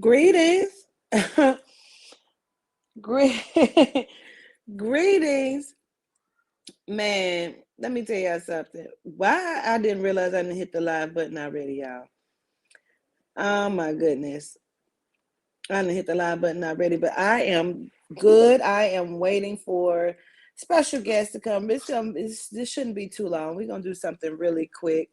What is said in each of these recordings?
Greetings. Gre- Greetings. Man, let me tell y'all something. Why I didn't realize I didn't hit the live button already, y'all. Oh my goodness. I didn't hit the live button already, but I am good. I am waiting for special guests to come. This shouldn't be too long. We're gonna do something really quick.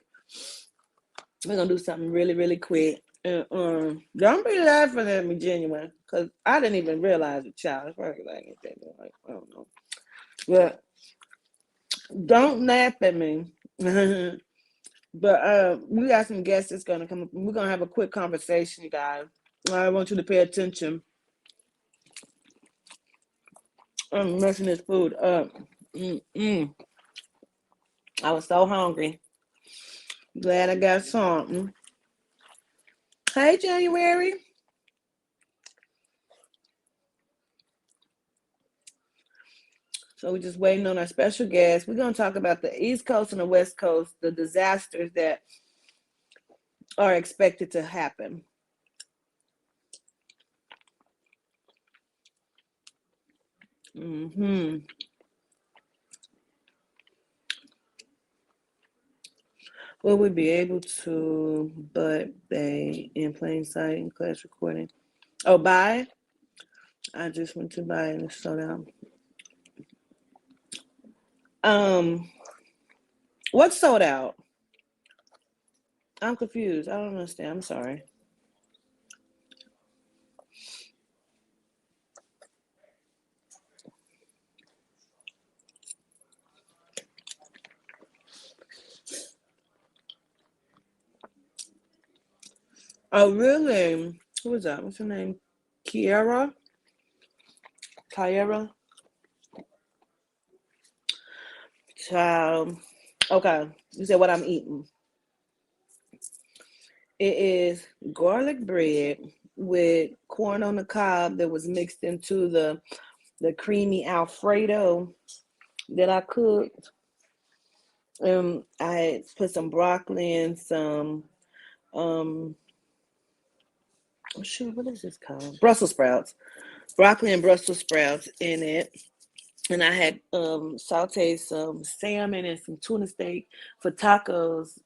We're gonna do something really, really quick. Don't be laughing at me, genuine, because I didn't even realize it, child. Like, I don't know. But don't laugh at me. But we got some guests that's gonna come up. We're gonna have a quick conversation, you guys. I want you to pay attention. I'm messing this food up. Mm-mm. I was so hungry. Glad I got something. Hey, January. So we're just waiting on our special guest. We're going to talk about the East Coast and the West Coast, the disasters that are expected to happen. Mm-hmm. Will we be able to, but they in plain sight in class recording? Oh, buy? I just went to buy and it's sold out. What's sold out? I'm confused. I don't understand. I'm sorry. Oh, really? Who is that? What's her name? Kiara? Kiara? Child. Okay. You said what I'm eating. It is garlic bread with corn on the cob that was mixed into the creamy Alfredo that I cooked. I put some broccoli and some oh shoot, what is this called? Brussels sprouts. Broccoli and Brussels sprouts in it. And I had sauteed some salmon and some tuna steak for tacos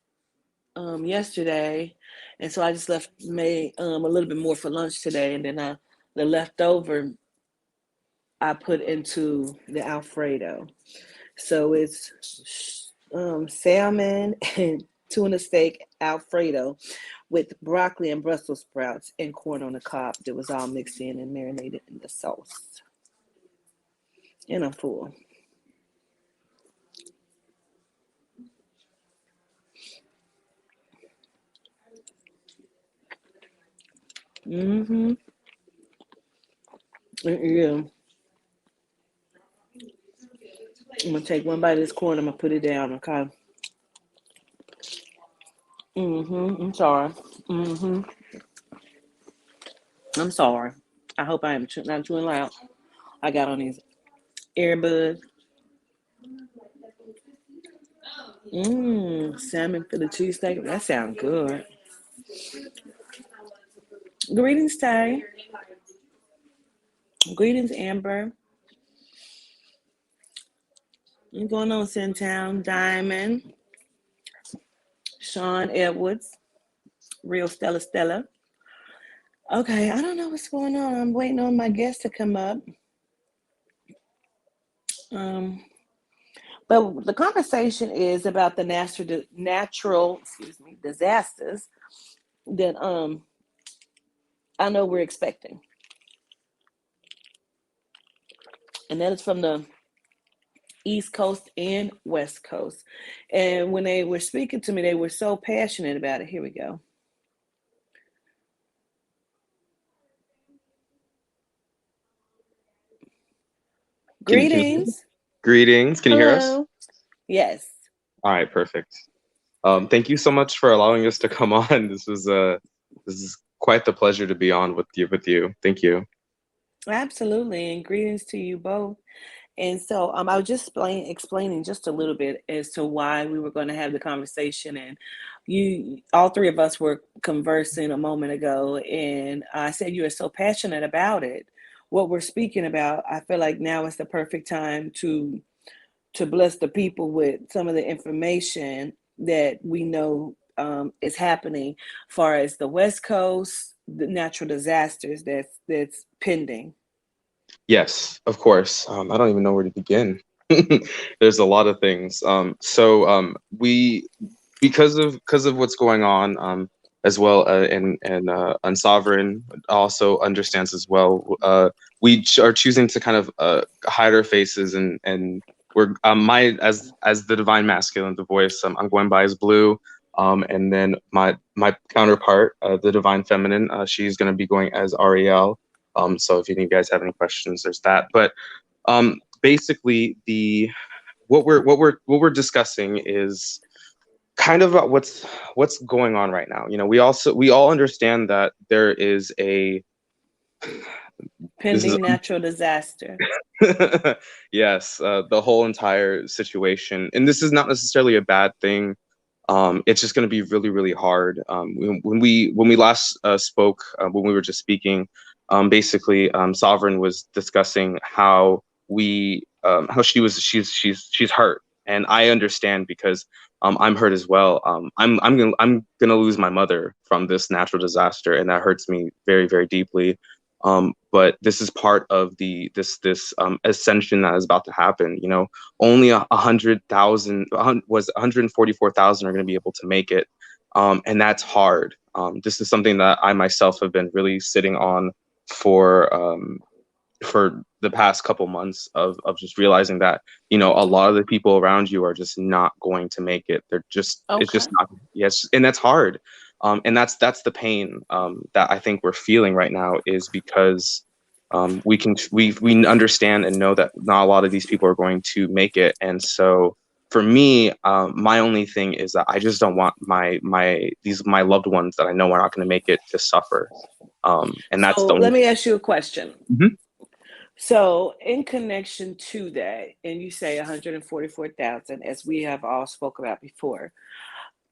yesterday, and so I just made a little bit more for lunch today, and then the leftover I put into the Alfredo. So it's salmon and tuna steak Alfredo with broccoli and Brussels sprouts and corn on the cob that was all mixed in and marinated in the sauce. And I'm full. Mm-hmm. Yeah. I'm gonna take one bite of this corn. I'm gonna put it down. Okay. I'm sorry. Mm-hmm. I'm sorry. I hope I am not too loud. I got on these earbuds. Salmon for the cheesesteak. That sounds good. Greetings, Tay. Greetings, Amber. What's going on, Sintown? Diamond. Sean Edwards. Real Stella. Okay, I don't know what's going on. I'm waiting on my guest to come up. Um, but the conversation is about the natural disasters that I know we're expecting. And that is from the East Coast and West Coast. And when they were speaking to me, they were so passionate about it. Here we go. Can you hear me? Greetings. Greetings. Can you hear us? Hello. Yes. All right, perfect. Thank you so much for allowing us to come on. This is quite the pleasure to be on with you. Thank you. Absolutely. And greetings to you both. And so I was just explaining just a little bit as to why we were going to have the conversation and, you all three of us were conversing a moment ago, and I said you are so passionate about it, what we're speaking about. I feel like now is the perfect time to bless the people with some of the information that we know is happening, far as the West Coast, the natural disasters that's pending. Yes, of course. I don't even know where to begin. There's a lot of things. We because of what's going on, as well, and Unsovereign also understands as well. Are choosing to kind of hide our faces, and we're my as the divine masculine, the voice. I'm going by as Blue. And then my counterpart, the divine feminine, she's going to be going as Ariel. So if any of you guys have any questions, there's that. But basically, the what we're discussing is kind of about what's going on right now. We all understand that there is a this is Pending natural disaster. yes, the whole entire situation, and this is not necessarily a bad thing. It's just going to be really, really hard. When we last spoke, when we were just speaking, basically, Sovereign was discussing how she's hurt, and I understand because I'm hurt as well. I'm gonna lose my mother from this natural disaster, and that hurts me very, very deeply. But this is part of this ascension that is about to happen. Only 100,000 was 144,000 are going to be able to make it, and that's hard. This is something that I myself have been really sitting on for for the past couple months of just realizing that a lot of the people around you are just not going to make it. It's just Okay. not. Yes, and that's hard. And that's the pain that I think we're feeling right now, is because we understand and know that not a lot of these people are going to make it. And so for me, my only thing is that I just don't want my loved ones that I know are not going to make it to suffer. And that's So the let only. me ask you a question. Mhm. So, in connection to that, and you say 144,000, as we have all spoke about before,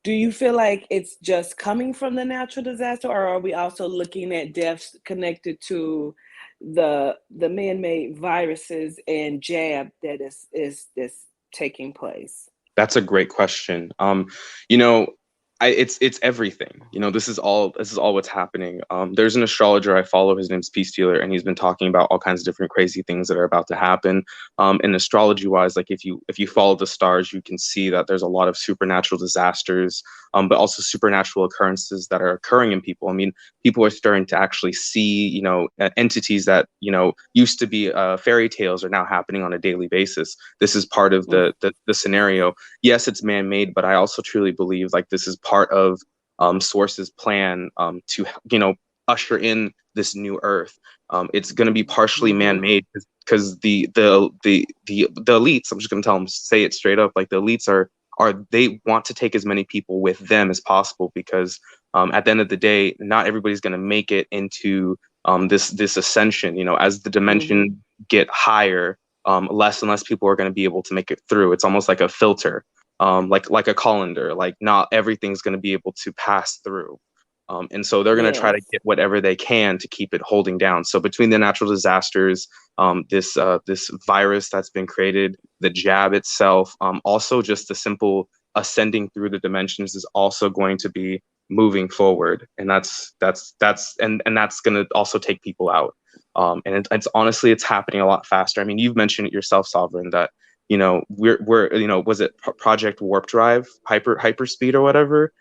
do you feel like it's just coming from the natural disaster, or are we also looking at deaths connected to the man-made viruses and jab that is taking place? That's a great question. You know, it's everything. This is all what's happening. There's an astrologer I follow. His name's Peace Stealer, and he's been talking about all kinds of different crazy things that are about to happen. And astrology wise, like if you follow the stars, you can see that there's a lot of supernatural disasters, but also supernatural occurrences that are occurring in people. I mean, people are starting to actually see, entities that used to be fairy tales are now happening on a daily basis. This is part of Mm. the scenario. Yes, it's man-made, but I also truly believe like this is part of Source's plan to usher in this new Earth. It's going to be partially Mm-hmm. man-made because the elites. I'm just going to tell them, say it straight up. Like the elites are they want to take as many people with them as possible, because at the end of the day, not everybody's going to make it into this ascension. As the Mm-hmm. dimension get higher, less and less people are going to be able to make it through. It's almost like a filter, like a colander. Like not everything's going to be able to pass through. And so they're going to try to Yes. get whatever they can to keep it holding down. So between the natural disasters, this virus that's been created, the jab itself, also just the simple ascending through the dimensions is also going to be moving forward, and that's going to also take people out. And it's honestly, it's happening a lot faster. I mean, you've mentioned it yourself, Sovereign, that we're was it Project Warp Drive, hyperspeed or whatever.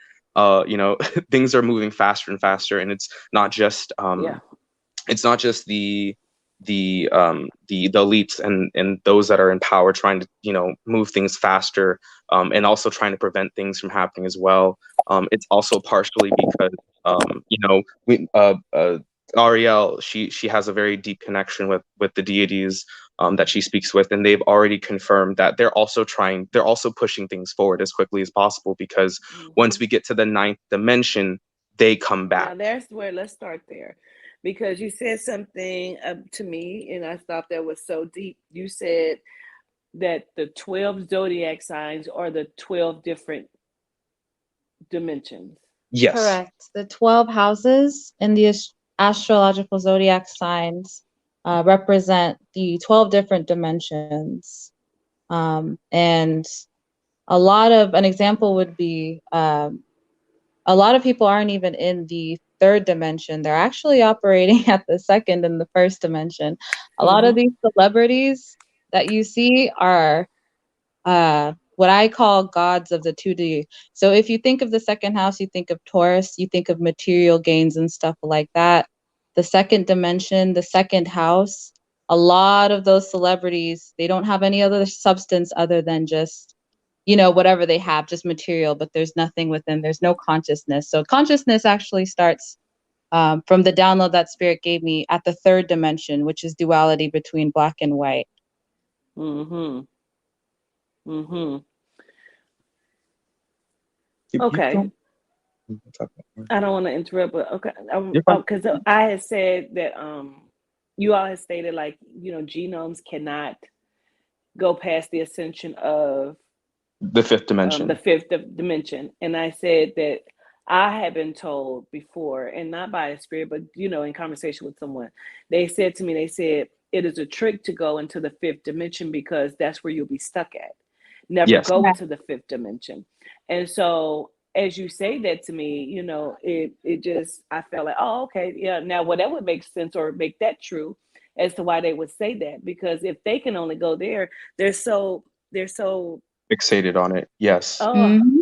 Things are moving faster and faster, and Yeah. it's not just the elites and those that are in power trying to move things faster, and also trying to prevent things from happening as well. It's also partially because Ariel, she has a very deep connection with the deities that she speaks with, and they've already confirmed that they're also pushing things forward as quickly as possible, because once Mm-hmm. we get to the ninth dimension, they come Now back. there's where let's start there, because you said something to me, and I thought that was so deep. You said that the 12 zodiac signs are the 12 different dimensions. Yes. Correct. The 12 houses in the astrological zodiac signs represent the 12 different dimensions. And an example would be a lot of people aren't even in the third dimension. They're actually operating at the second and the first dimension. A lot of these celebrities that you see are what I call gods of the 2D. So if you think of the second house, you think of Taurus, you think of material gains and stuff like that. The second dimension, the second house, a lot of those celebrities, they don't have any other substance other than just, whatever they have, just material, but there's nothing within, there's no consciousness. So consciousness actually starts from the download that spirit gave me at the third dimension, which is duality between black and white. Mm-hmm. Mm-hmm. You Okay. don't- I don't want to interrupt, but okay. You're fine. Because I had said that you all had stated like, genomes cannot go past the ascension of The fifth the dimension. fifth dimension. And I said that I had been told before, and not by a spirit, but in conversation with someone, they said to me, it is a trick to go into the fifth dimension because that's where you'll be stuck at. Never Yes. go into the fifth dimension. And so as you say that to me, it just I felt like, oh, okay, yeah. Now, well, that would make sense or make that true as to why they would say that, because if they can only go there, they're so Fixated on it. Yes. oh Mm-hmm.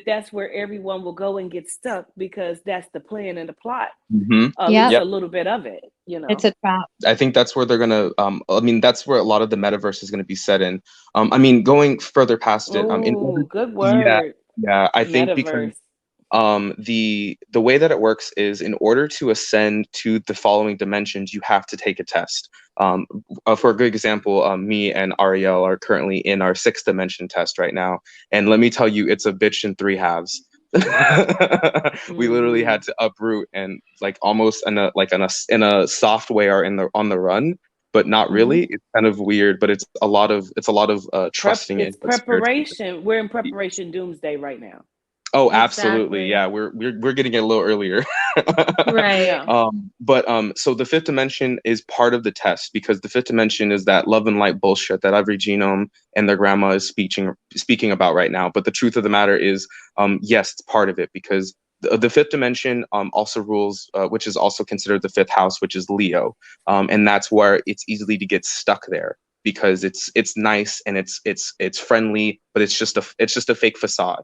that's where everyone will go and get stuck because that's the plan and the plot, Mm-hmm. at Yep. least Yep. a little bit of it. It's a trap. I think that's where they're gonna. I mean, that's where a lot of the metaverse is gonna be set in. I mean, going further past it. In order, Oh, good yeah, word. yeah. I think because Metaverse. the way that it works is in order to ascend to the following dimensions, you have to take a test. For a good example, me and Ariel are currently in our sixth dimension test right now, and let me tell you, it's a bitch in three halves. We literally Mm-hmm. had to uproot and like almost in a soft way are in the on the run, but not Mm-hmm. really. It's kind of weird, but it's a lot of trusting in It's what spirits. preparation. We're in preparation doomsday right now. Oh, absolutely. Exactly. Yeah, we're getting it a little earlier. Right. Yeah. So the fifth dimension is part of the test because the fifth dimension is that love and light bullshit that every genome and their grandma is speaking about right now. But the truth of the matter is, yes, it's part of it because the fifth dimension also rules, which is also considered the fifth house, which is Leo, and that's where it's easily to get stuck there because it's nice and it's friendly, but it's just a fake facade.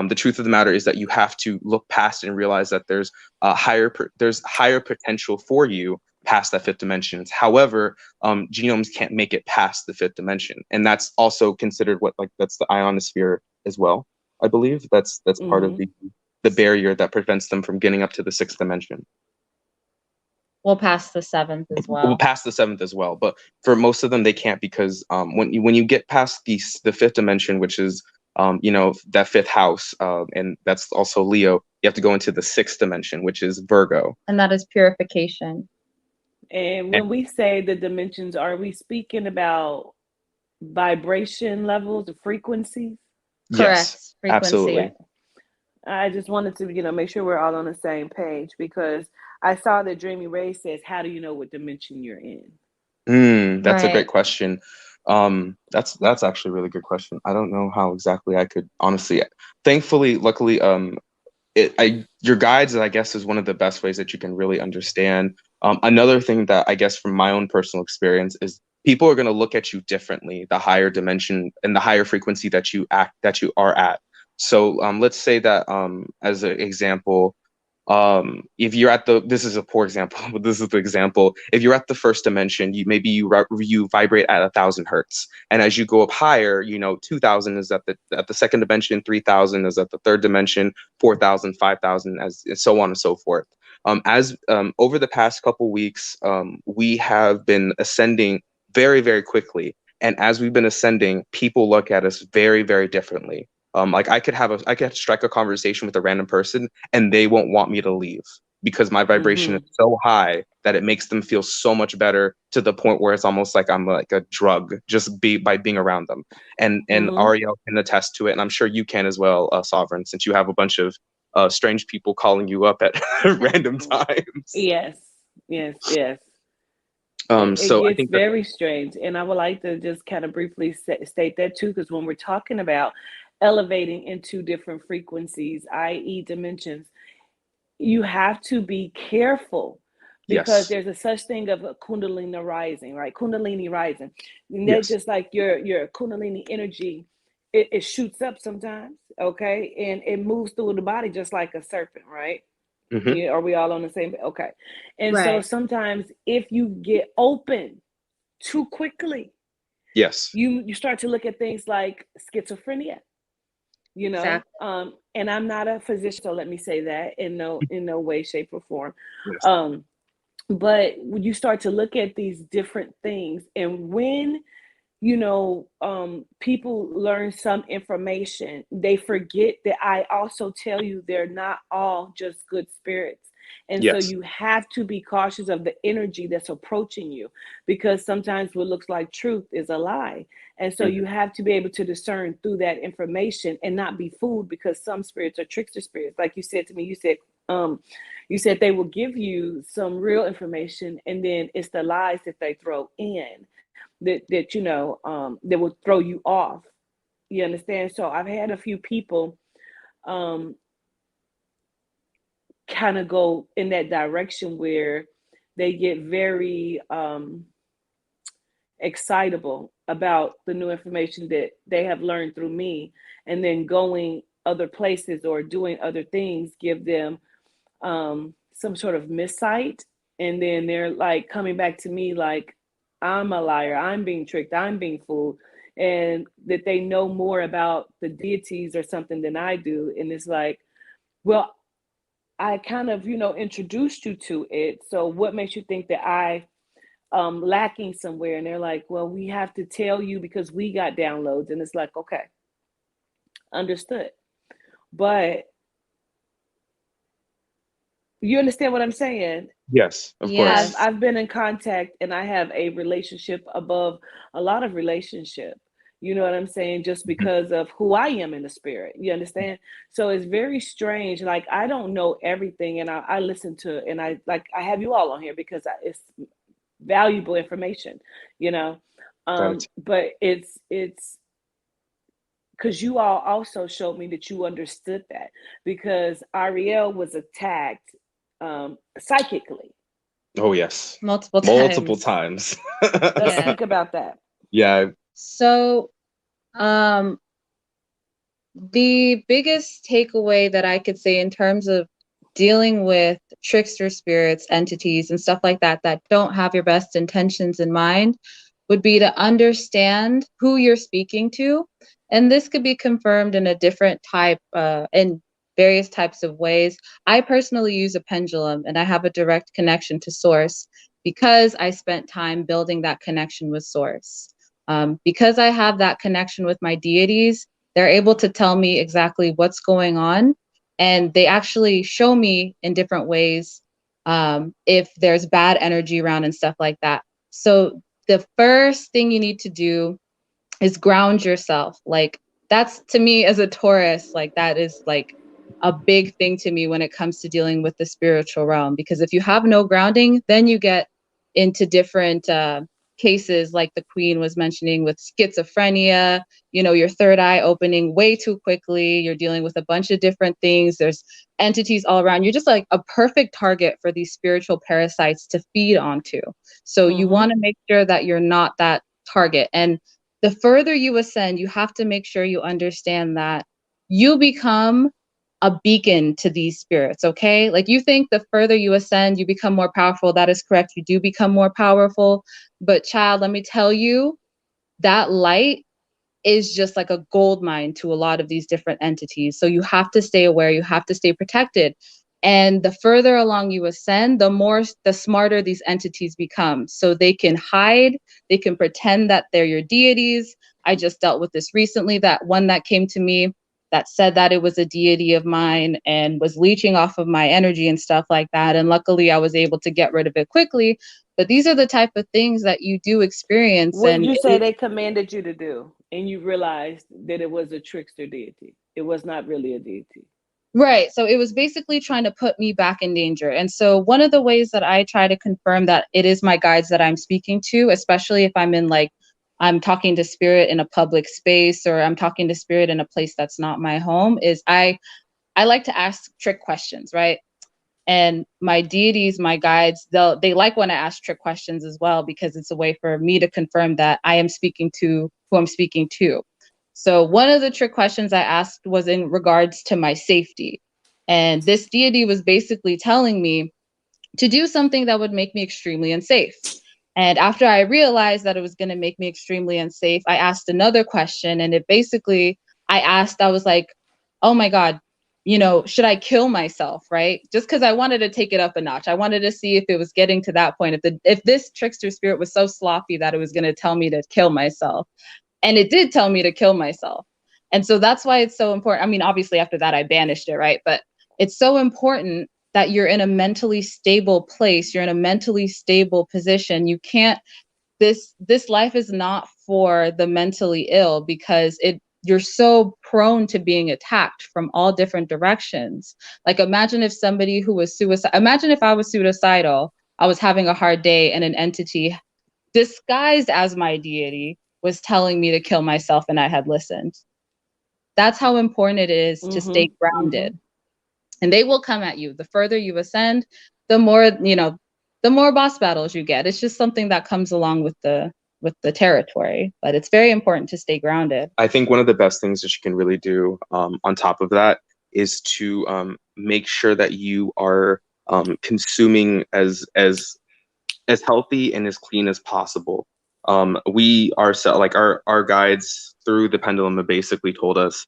The truth of the matter is that you have to look past and realize that there's higher potential for you past that fifth dimension. However, genomes can't make it past the fifth dimension, and that's also considered that's the ionosphere as well. I believe that's part of Mm-hmm. the barrier that prevents them from getting up to the sixth dimension. We'll pass the seventh as Well, well. past the seventh as well, but for most of them they can't because when you get past the fifth dimension, which is that fifth house, and that's also Leo, you have to go into the sixth dimension, which is Virgo. And that is purification. And And when we say the dimensions, are we speaking about vibration levels, the frequencies? Correct. yes, Frequency. Okay. absolutely. I just wanted to, make sure we're all on the same page because I saw that Dreamy Ray says, "How do you know what dimension you're in?" That's a great Right. question. That's actually a really good question. I don't know how exactly I could honestly. Thankfully, luckily, your guides, I guess, is one of the best ways that you can really understand. Another thing that I guess from my own personal experience is people are going to look at you differently the higher dimension and the higher frequency that you are at. So let's say that as an example, if you're at this is a poor example, but this is the example. If you're at the first dimension, you vibrate at 1,000 hertz, and as you go up higher, 2,000 is at the second dimension, 3,000 is at the third dimension, 4,000, 5,000, as and so on and so forth. As over the past couple weeks, we have been ascending very, very quickly, and as we've been ascending, people look at us very, very differently. Like I could strike a conversation with a random person and they won't want me to leave because my vibration is so high that it makes them feel so much better, to the point where it's almost like I'm like a drug just by being around them. And Ariel can attest to it, and I'm sure you can as well, Sovereign, since you have a bunch of strange people calling you up at random times. Yes, yes, yes. It So I gets think that, very strange. And I would like to just kind of briefly state that too, because when we're talking about elevating into different frequencies, i.e., dimensions, you have to be careful, because yes, there's a such thing of a kundalini rising, right? Kundalini rising. And that, yes, just like your kundalini energy, it shoots up sometimes, okay? And it moves through the body just like a serpent, right? hmm, Are we all on the same? Okay. And so Right. sometimes if you get open too quickly, yes, you start to look at things like schizophrenia, Exactly. and I'm not a physician, so let me say that in no way, shape, or form. yes, um but when you start to look at these different things, and when people learn some information, they forget that I also tell you they're not all just good spirits. And so yes, you have to be cautious of the energy that's approaching you, because sometimes what looks like truth is a lie. And so mhm, you have to be able to discern through that information and not be fooled, because some spirits are trickster spirits. Like you said to me, you said they will give you some real information, and then it's the lies that they throw in that will throw you off. You understand? So I've had a few people um kind of go in that direction where they get very excitable about the new information that they have learned through me, and then going other places or doing other things give them some sort of missight, and then they're like coming back to me like I'm a liar, I'm being tricked, I'm being fooled, and that they know more about the deities or something than I do. And it's like, well, I kind of introduced you to it, so what makes you think that I lacking somewhere? And they're like, well, we have to tell you because we got downloads. And it's like, okay, understood. But you understand what I'm saying? yes, of I've course. Yes. I've been in contact, and I have a relationship above a lot of relationship. You know what I'm saying? Just Mhm. because of who I am in the spirit. You understand? So it's very strange. Like I don't know everything, and I listen to, and I have you all on here because it's valuable information. You know, Gratitude. but it's because you all also showed me that you understood that, because Ariel was attacked psychically. Oh yes, Multiple multiple times. times. Let's Yeah. speak about that. Yeah. So, um, the biggest takeaway that I could say in terms of dealing with trickster spirits, entities, and stuff like that that don't have your best intentions in mind would be to understand who you're speaking to. And this could be confirmed in a different type, in various types of ways. I personally use a pendulum, and I have a direct connection to source because I spent time building that connection with source. Because I have that connection with my deities, they're able to tell me exactly what's going on. And they actually show me in different ways if there's bad energy around and stuff like that. So the first thing you need to do is ground yourself. Like that's, to me as a Taurus, like that is like a big thing to me when it comes to dealing with the spiritual realm. Because if you have no grounding, then you get into different cases like the queen was mentioning with schizophrenia, your third eye opening way too quickly. You're dealing with a bunch of different things. There's entities all around. You're just like a perfect target for these spiritual parasites to feed onto. So you Mm-hmm. want to make sure that you're not that target. And the further you ascend, you have to make sure you understand that you become a beacon to these spirits, okay? Like you think the further you ascend, you become more powerful. That is correct. You do become more powerful. But child, let me tell you, that light is just like a gold mine to a lot of these different entities. So you have to stay aware, you have to stay protected. And the further along you ascend, the smarter these entities become. So they can hide, they can pretend that they're your deities. I just dealt with this recently, that one that came to me. that said that it was a deity of mine and was leeching off of my energy and stuff like that. And luckily I was able to get rid of it quickly. But these are the type of things that you do experience. What did And you say they commanded you to do? And you realized that it was a trickster deity. It was not really a deity. right. So it was basically trying to put me back in danger. And so one of the ways that I try to confirm that it is my guides that I'm speaking to, especially if I'm in like, I'm talking to spirit in a public space, or I'm talking to spirit in a place that's not my home, is I like to ask trick questions, right? And my deities, my guides, they like when I ask trick questions as well, because it's a way for me to confirm that I am speaking to who I'm speaking to. So one of the trick questions I asked was in regards to my safety. And this deity was basically telling me to do something that would make me extremely unsafe. And after I realized that it was going to make me extremely unsafe, I asked another question. And it basically, I was like, oh my God, should I kill myself? Right? Just because I wanted to take it up a notch. I wanted to see if it was getting to that point. If this trickster spirit was so sloppy that it was going to tell me to kill myself. And it did tell me to kill myself. And so that's why it's so important. I mean, obviously after that I banished it, right? But it's so important that you're in a mentally stable place. You're in a mentally stable position. You can't, this life is not for the mentally ill, because you're so prone to being attacked from all different directions. Like imagine if somebody who was imagine if I was suicidal, I was having a hard day, and an entity disguised as my deity was telling me to kill myself and I had listened. That's how important it is to stay grounded. And they will come at you. The further you ascend, the more, the more boss battles you get. It's just something that comes along with the territory, but it's very important to stay grounded. I think one of the best things that you can really do on top of that is to make sure that you are consuming as healthy and as clean as possible. We are like our guides through the pendulum have basically told us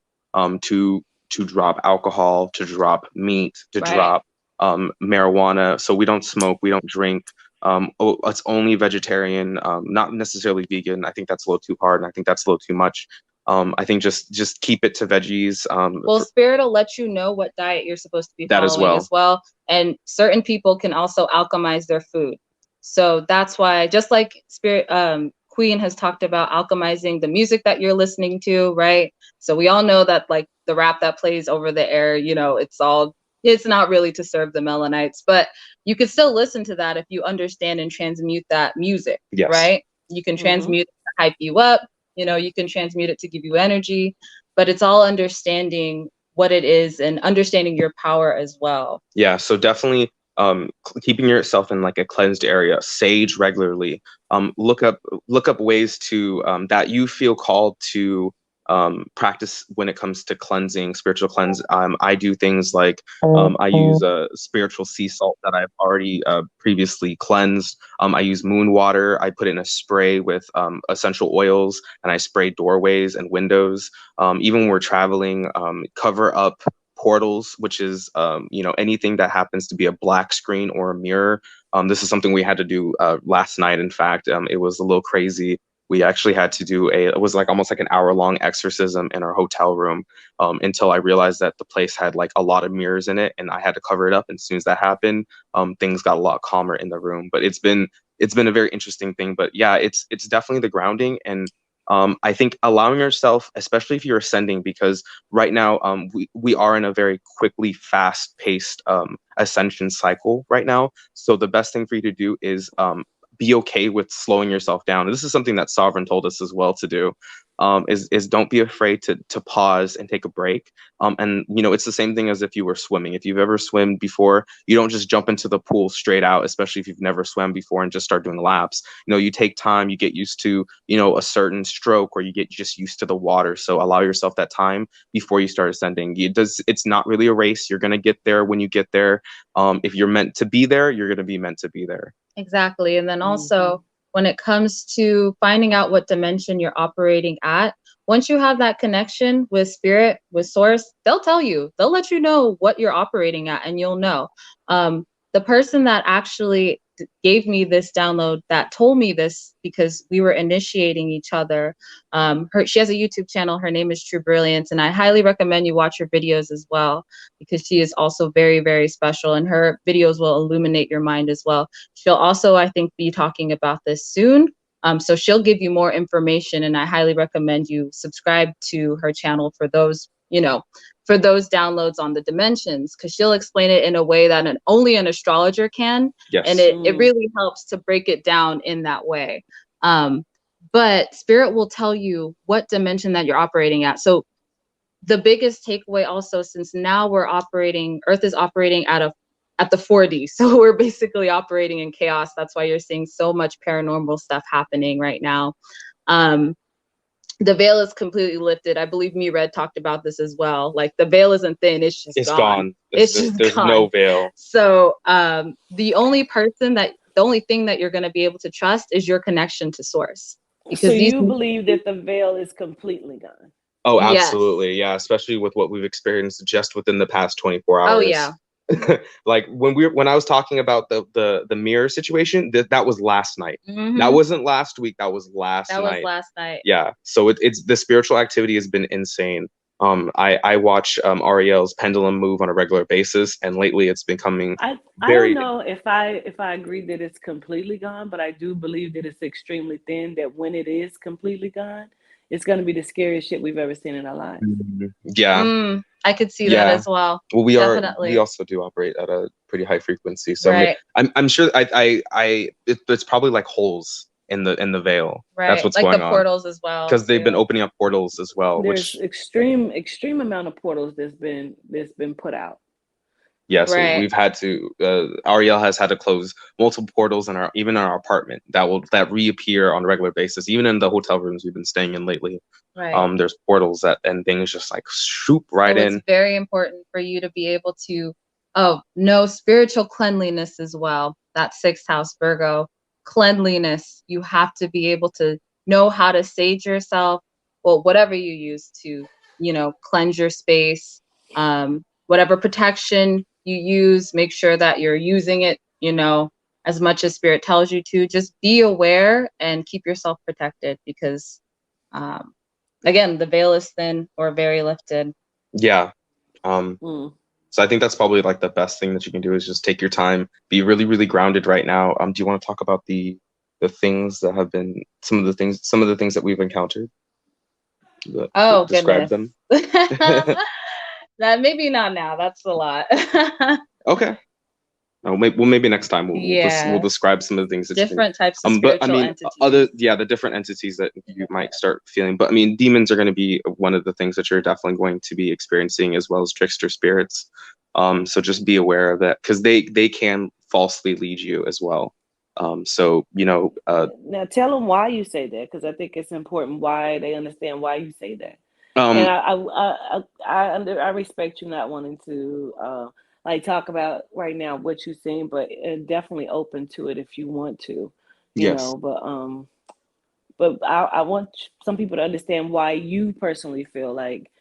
to drop alcohol, to drop meat, to drop marijuana. So we don't smoke, we don't drink. It's only vegetarian, not necessarily vegan. I think that's a little too hard, and I think that's a little too much. I think just keep it to veggies. Well, Spirit will let you know what diet you're supposed to be following as well. And certain people can also alchemize their food. So that's why, just like Spirit Queen has talked about alchemizing the music that you're listening to, right? So we all know that like the rap that plays over the air, it's not really to serve the Melanites, but you could still listen to that if you understand and transmute that music, right? You can transmute it to hype you up, you can transmute it to give you energy, but it's all understanding what it is and understanding your power as well. Yeah, so definitely keeping yourself in like a cleansed area, sage regularly, look up ways to that you feel called to practice when it comes to cleansing, spiritual cleanse. I do things like I use a spiritual sea salt that I've already previously cleansed. I use moon water. I put it in a spray with essential oils, and I spray doorways and windows. Even when we're traveling, cover up portals, which is anything that happens to be a black screen or a mirror. This is something we had to do last night. In fact, it was a little crazy. We actually had to do it was like almost like an hour-long exorcism in our hotel room until I realized that the place had like a lot of mirrors in it, and I had to cover it up. And as soon as that happened, things got a lot calmer in the room. But it's been a very interesting thing. But yeah, it's definitely the grounding. And I think allowing yourself, especially if you're ascending, because right now we are in a very quickly, fast-paced ascension cycle right now. So the best thing for you to do is be okay with slowing yourself down. And this is something that Sovereign told us as well to do. Is don't be afraid to pause and take a break. And it's the same thing as if you were swimming. If you've ever swum before, you don't just jump into the pool straight out, especially if you've never swam before and just start doing laps. You take time, you get used to a certain stroke, or you get just used to the water. So allow yourself that time before you start ascending. It's not really a race. You're gonna get there when you get there. If you're meant to be there, you're gonna be meant to be there. Exactly. And then also when it comes to finding out what dimension you're operating at, once you have that connection with spirit, with source, they'll tell you, they'll let you know what you're operating at, and you'll know. The person that actually gave me this download, that told me this, because we were initiating each other. She has a YouTube channel. Her name is True Brilliance, and I highly recommend you watch her videos as well, because she is also very, very special, and her videos will illuminate your mind as well. She'll also, I think, be talking about this soon. So she'll give you more information, and I highly recommend you subscribe to her channel for those, for those downloads on the dimensions, because she'll explain it in a way that only an astrologer can. Yes. And it really helps to break it down in that way. But Spirit will tell you what dimension that you're operating at. So the biggest takeaway also, since now Earth is operating at the 4D. So we're basically operating in chaos. That's why you're seeing so much paranormal stuff happening right now. The veil is completely lifted. I believe Red talked about this as well. Like, the veil isn't thin, it's just gone. It's just there's gone. No veil. So the only thing that you're going to be able to trust is your connection to source. So you believe that the veil is completely gone? Oh, absolutely. Yes. Yeah, especially with what we've experienced just within the past 24 hours. Oh, yeah. Like when I was talking about the mirror situation, that was last night. That wasn't last week. That was last night. That was last night. Yeah. So it's the spiritual activity has been insane. I watch Ariel's pendulum move on a regular basis, and lately it's becoming I don't know if I agree that it's completely gone, but I do believe that it's extremely thin, that when it is completely gone, it's going to be the scariest shit we've ever seen in our lives. Yeah. I could see that as well. Well, we also do operate at a pretty high frequency. So right. I'm sure it's probably like holes in the veil. Right. That's what's like going the on. Portals as well. Because they've been opening up portals as well. There's extreme amount of portals that's been put out. Yeah, so we've had to. Ariel has had to close multiple portals even in our apartment that reappear on a regular basis. Even in the hotel rooms we've been staying in lately, there's portals and things just like shoot right in. It's very important for you to be able to know spiritual cleanliness as well. That 6th house, Virgo, cleanliness. You have to be able to know how to sage yourself. Well, whatever you use to, cleanse your space. Whatever protection you use, make sure that you're using it, as much as Spirit tells you to. Just be aware and keep yourself protected, because again, the veil is thin or very lifted. Yeah. So I think that's probably like the best thing that you can do is just take your time, be really, really grounded right now. Do you want to talk about the things that have been some of the things that we've encountered? Describe them. That maybe not now. That's a lot. Okay. Maybe next time we'll describe some of the things that different types of spiritual entities. The different entities that you might start feeling. But I mean, demons are going to be one of the things that you're definitely going to be experiencing, as well as trickster spirits. So just be aware of that, because they can falsely lead you as well. Now tell them why you say that, because I think it's important why they understand why you say that. And I respect you not wanting to talk about right now what you've seen, but definitely open to it if you want to, you know. But I want some people to understand why you personally feel like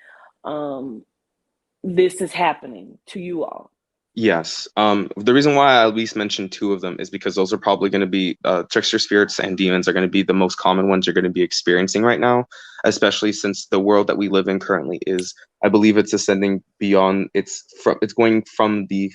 this is happening to you all. Yes. The reason why I at least mentioned 2 of them is because those are probably going to be trickster spirits and demons are going to be the most common ones you're going to be experiencing right now, especially since the world that we live in currently is, I believe it's ascending beyond, it's going from the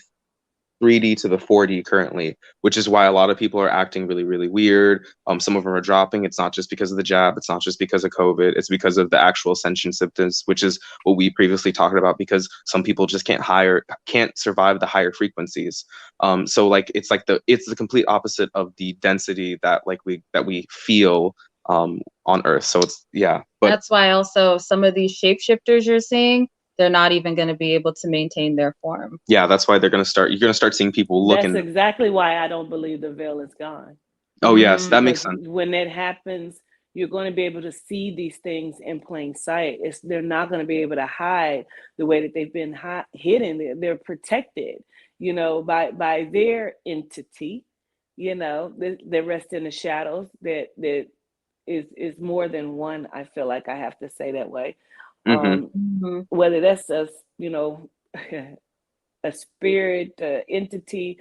3D to the 4D currently, which is why a lot of people are acting really, really weird. Some of them are dropping. It's not just because of the jab. It's not just because of COVID. It's because of the actual ascension symptoms, which is what we previously talked about, because some people just can't survive the higher frequencies. So like it's the complete opposite of the density that we feel on Earth. So it's but that's why also some of these shapeshifters you're seeing, they're not even going to be able to maintain their form. Yeah, that's why you're going to start seeing people looking. That's exactly why I don't believe the veil is gone. Oh, yes, that makes sense. When that happens, you're going to be able to see these things in plain sight. They're not going to be able to hide the way that they've been hidden. They're protected, by their entity. They rest in the shadows. That is more than one. I feel like I have to say that way. Whether that's a spirit, entity,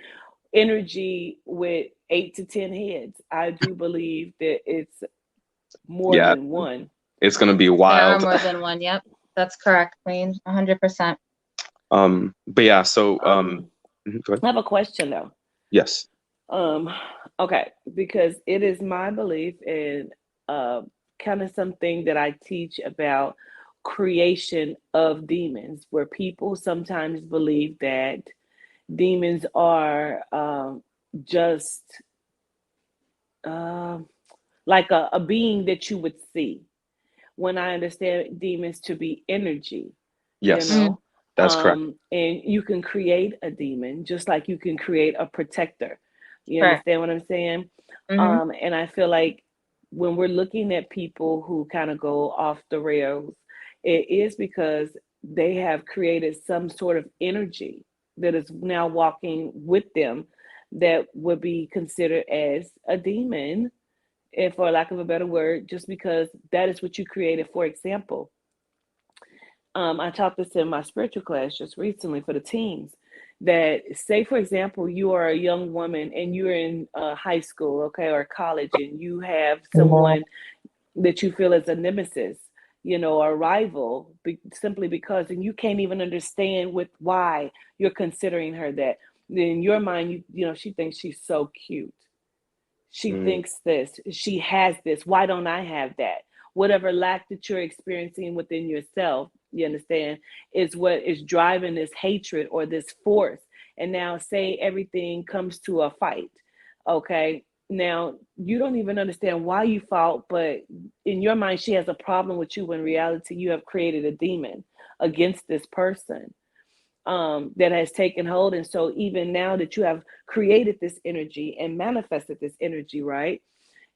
energy with 8 to 10 heads. I do believe that it's more Yeah, than one. it's gonna be There are wild. more than one. Yep, that's correct, Queen. 100%. But yeah, so go ahead. I have a question though. Yes. Um, okay, because it is my belief and uh, kind of something that I teach about creation of demons, where people sometimes believe that demons are just uh, like a being that you would see. When I understand demons to be energy, you Yes, Mm, know, that's correct. and you can create a demon just like you can create a protector. You correct. understand what I'm saying? Mm-hmm. And I feel like when we're looking at people who kind of go off the rails, it is because they have created some sort of energy that is now walking with them that would be considered as a demon, if for lack of a better word, just because that is what you created. For example, I taught this in my spiritual class just recently for the teens. That say, for example, you are a young woman and you're in high school, okay, or college, and you have someone that you feel is a nemesis, you know, a rival, simply because, and you can't even understand with why you're considering her that. In your mind, you know, she thinks she's so cute. She Mm, thinks this, she has this. Why don't I have that? Whatever lack that you're experiencing within yourself, you understand, is what is driving this hatred or this force. And now, say everything comes to a fight, okay? Now, you don't even understand why you fought, but in your mind, she has a problem with you. When reality, you have created a demon against this person that has taken hold. And so, even now that you have created this energy and manifested this energy, right?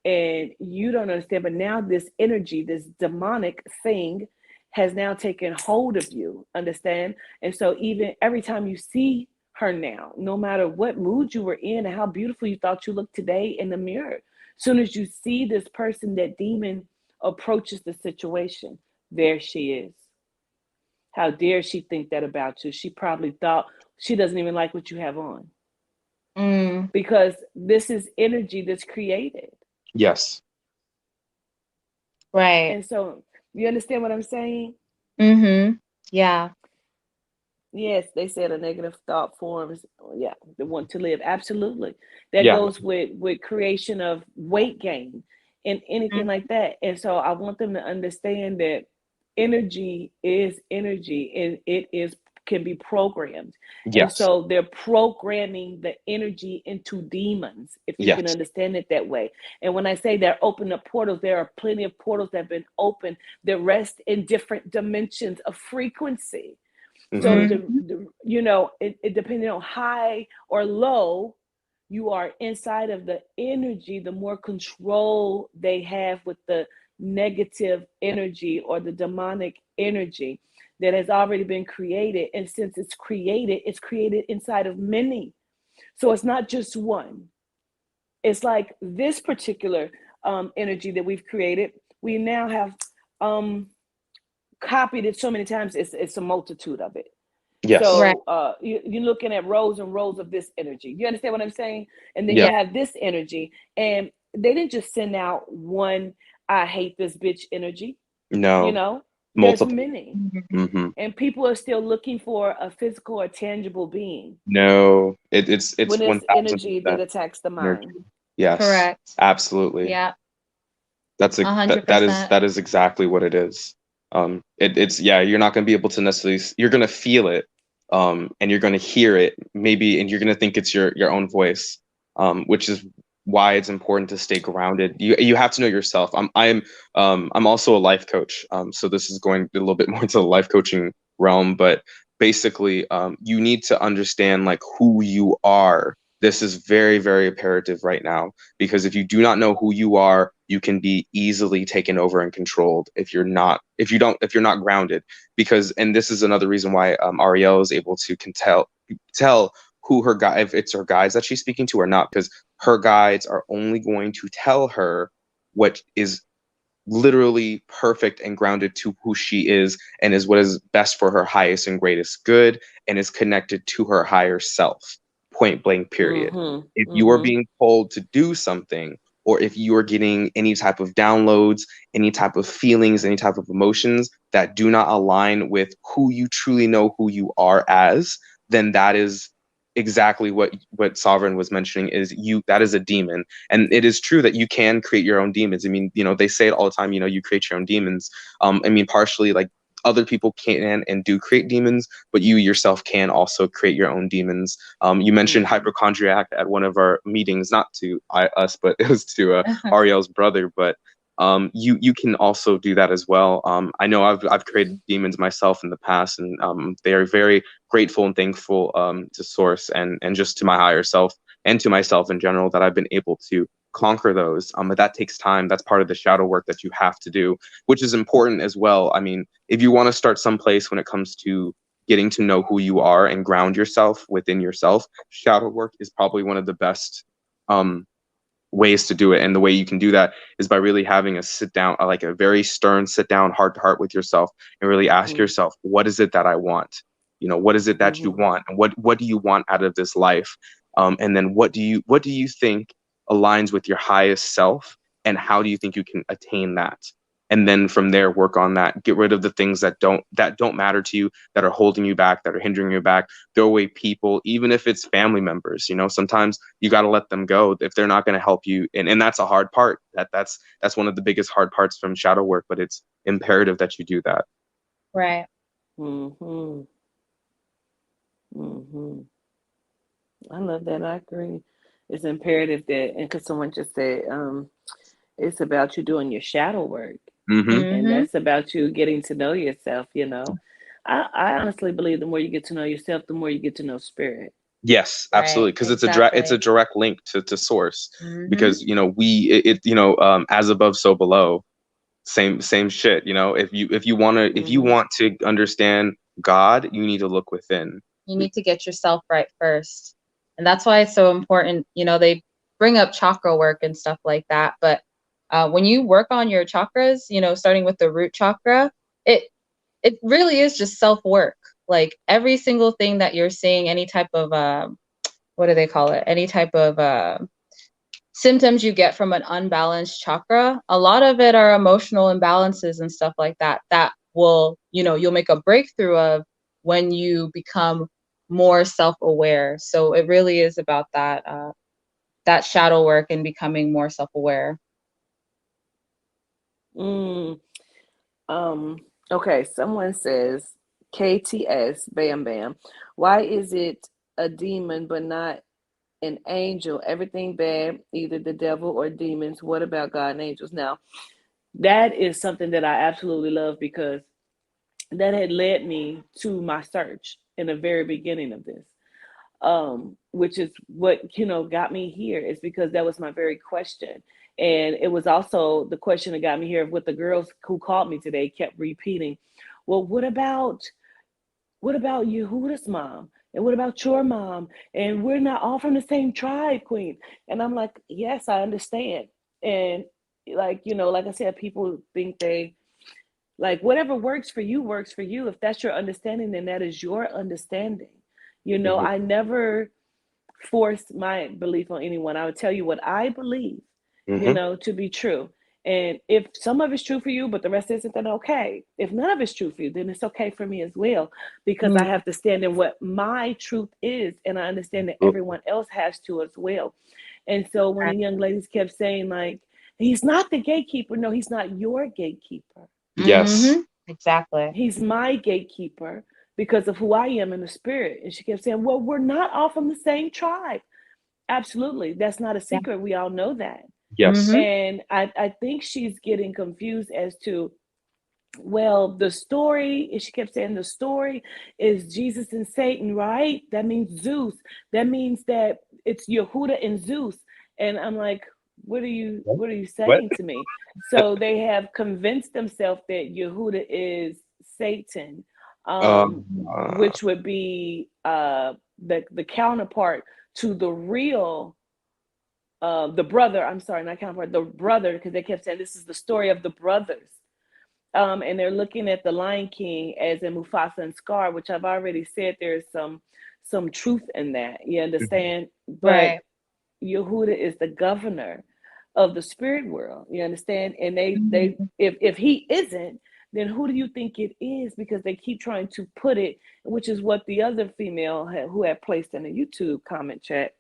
And you don't understand, but now this energy, this demonic thing, has now taken hold of you. Understand? And so, even every time you see her now, no matter what mood you were in and how beautiful you thought you looked today in the mirror, soon as you see this person, that demon approaches the situation, there she is. How dare she think that about you? She probably thought she doesn't even like what you have on, Mm, because this is energy that's created. yes. right. And so, you understand what I'm saying? Mm-hmm. Yeah. Yes, they said a negative thought forms, yeah, the want to live. Absolutely. That Yeah. goes with creation of weight gain and anything Mm, like that. And so I want them to understand that energy is energy and it is can be programmed. And Yes. so they're programming the energy into demons, if you can Yes. understand it that way. And when I say they're opening up portals, there are plenty of portals that have been opened that rest in different dimensions of frequency. So Hmm. mm-hmm. you know, it depending on high or low, you are inside of the energy, the more control they have with the negative energy or the demonic energy that has already been created. And since it's created inside of many. So it's not just one. It's like this particular energy that we've created, we now have um, copied it so many times, it's a multitude of it. Yes. Right. So you're looking at rows and rows of this energy. You understand what I'm saying? And then you Yeah. have this energy, and they didn't just send out one "I hate this bitch" energy. You No. know, there's Multiple. many, Mm-hmm. Hmm. and people are still looking for a physical or tangible being No. It's when it's energy that 1000% attacks the energy. mind. Yes. Correct. Absolutely. Yeah. That 100%. is exactly what it is. It's yeah, you're not going to be able to necessarily you're going to feel it, and you're going to hear it maybe, and you're going to think it's your own voice, which is why it's important to stay grounded. You have to know yourself. I'm also a life coach, so this is going a little bit more into the life coaching realm, but basically, you need to understand like who you are. This is very, very imperative right now, because if you do not know who you are, you can be easily taken over and controlled if you're not grounded. Because, and this is another reason why Ariel is able to tell who her guy, if it's her guides that she's speaking to or not, because her guides are only going to tell her what is literally perfect and grounded to who she is, and is what is best for her highest and greatest good, and is connected to her higher self. point blank period. Mm-hmm. If you are Mm-hmm. being told to do something, or if you are getting any type of downloads, any type of feelings, any type of emotions that do not align with who you truly know who you are as, then that is exactly what Sovereign was mentioning, is you that is a demon. And it is true that you can create your own demons. I mean, they say it all the time, you create your own demons. I mean, partially, like, other people can and do create demons, but you yourself can also create your own demons. You mentioned Mm-hmm. hypochondriac at one of our meetings, not to us, but it was to Ariel's brother. But you can also do that as well. I know I've created demons myself in the past, and they are very grateful and thankful to Source and just to my higher self and to myself in general that I've been able to conquer those. But that takes time. That's part of the shadow work that you have to do, which is important as well. I mean, if you want to start someplace when it comes to getting to know who you are and ground yourself within yourself, shadow work is probably one of the best um, ways to do it. And the way you can do that is by really having a sit down, like a very stern sit down, heart to heart with yourself, and really ask Mm-hmm. yourself, what is it that I want? What is it that you Mm-hmm. want, and what do you want out of this life? And then what do you think aligns with your highest self, and how do you think you can attain that? And then from there, work on that. Get rid of the things that don't matter to you, that are holding you back, that are hindering you back. Throw away people, even if it's family members. Sometimes you got to let them go if they're not going to help you, and that's a hard part. That's one of the biggest hard parts from shadow work, but it's imperative that you do that. Right. Mm-hmm. Mm-hmm. I love that. I agree. It's imperative that, and because someone just said, it's about you doing your shadow work, Hmm. and Mm-hmm. that's about you getting to know yourself. I honestly believe the more you get to know yourself, the more you get to know spirit. Yes, absolutely, Right. because it's a Exactly. direct link to Source. Mm-hmm. Because as above, so below. Same shit. If you want to understand God, you need to look within. You need to get yourself right first. And that's why it's so important. They bring up chakra work and stuff like that. But when you work on your chakras, starting with the root chakra, it it really is just self work. Like every single thing that you're seeing, any type of what do they call it? Any type of symptoms you get from an unbalanced chakra, a lot of it are emotional imbalances and stuff like that. That will, you'll make a breakthrough of when you become more self-aware. So it really is about that shadow work and becoming more self-aware. Mm, um, okay, someone says KTS, bam bam. Why is it a demon but not an angel? Everything bad, either the devil or demons. What about God and angels? Now, that is something that I absolutely love because that had led me to my search in the very beginning of this. Which is what got me here, is because that was my very question, and it was also the question that got me here of what the girls who called me today kept repeating. Well, what about Yehuda's mom, and what about your mom, and we're not all from the same tribe, Queen? And I'm like, yes, I understand. And like like I said, people think they like whatever works for you works for you. If that's your understanding, then that is your understanding. Hmm. I never force my belief on anyone. I would tell you what I believe, Hmm. to be true. And if some of it's true for you, but the rest isn't, then okay. If none of it's true for you, then it's okay for me as well, because I Mm, have to stand in what my truth is, and I understand that everyone else has to as well. And so when right. the young ladies kept saying, like, he's not the gatekeeper, no, he's not your gatekeeper. Yes. Exactly. He's my gatekeeper because of who I am in the spirit. And she kept saying, well, we're not all from the same tribe. Absolutely. That's not a Yeah. secret. We all know that. Yes. Mm-hmm. And I think she's getting confused as to, well, the story, she kept saying the story is Jesus and Satan, right? That means Zeus. That means that it's Yehuda and Zeus. And I'm like, what are you What? saying to me? So they have convinced themselves that Yehuda is Satan, um, Uh, which would be the counterpart to the real the brother. I'm sorry, not counterpart, the brother, because they kept saying this is the story of the brothers. And they're looking at the Lion King as in Mufasa and Scar, which I've already said there's some some truth in that. You Mhm. understand? But Right. Yehuda is the governor of the spirit world. You understand? And they Mhm. if he isn't, then who do you think it is? Because they keep trying to put it, which is what the other female who had placed in the YouTube comment chat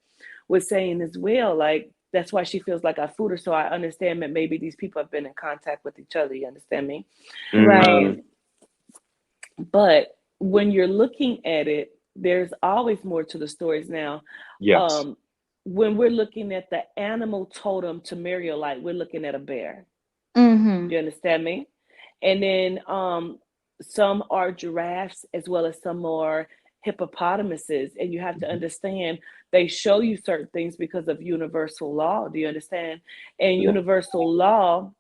was saying as well. Like that's why she feels like I fooled her. So I understand that maybe these people have been in contact with each other. You understand me? Right. Mm, Um, but when you're looking at it, there's always more to the stories now. yes. Um, when we're looking at the animal totem to Mariolite, we're looking at a bear. Mhm. You understand me? And then some are giraffes as well as some are hippopotamuses. And you have to Mhm. understand they show you certain things because of universal law. Do you understand? And Yeah. universal law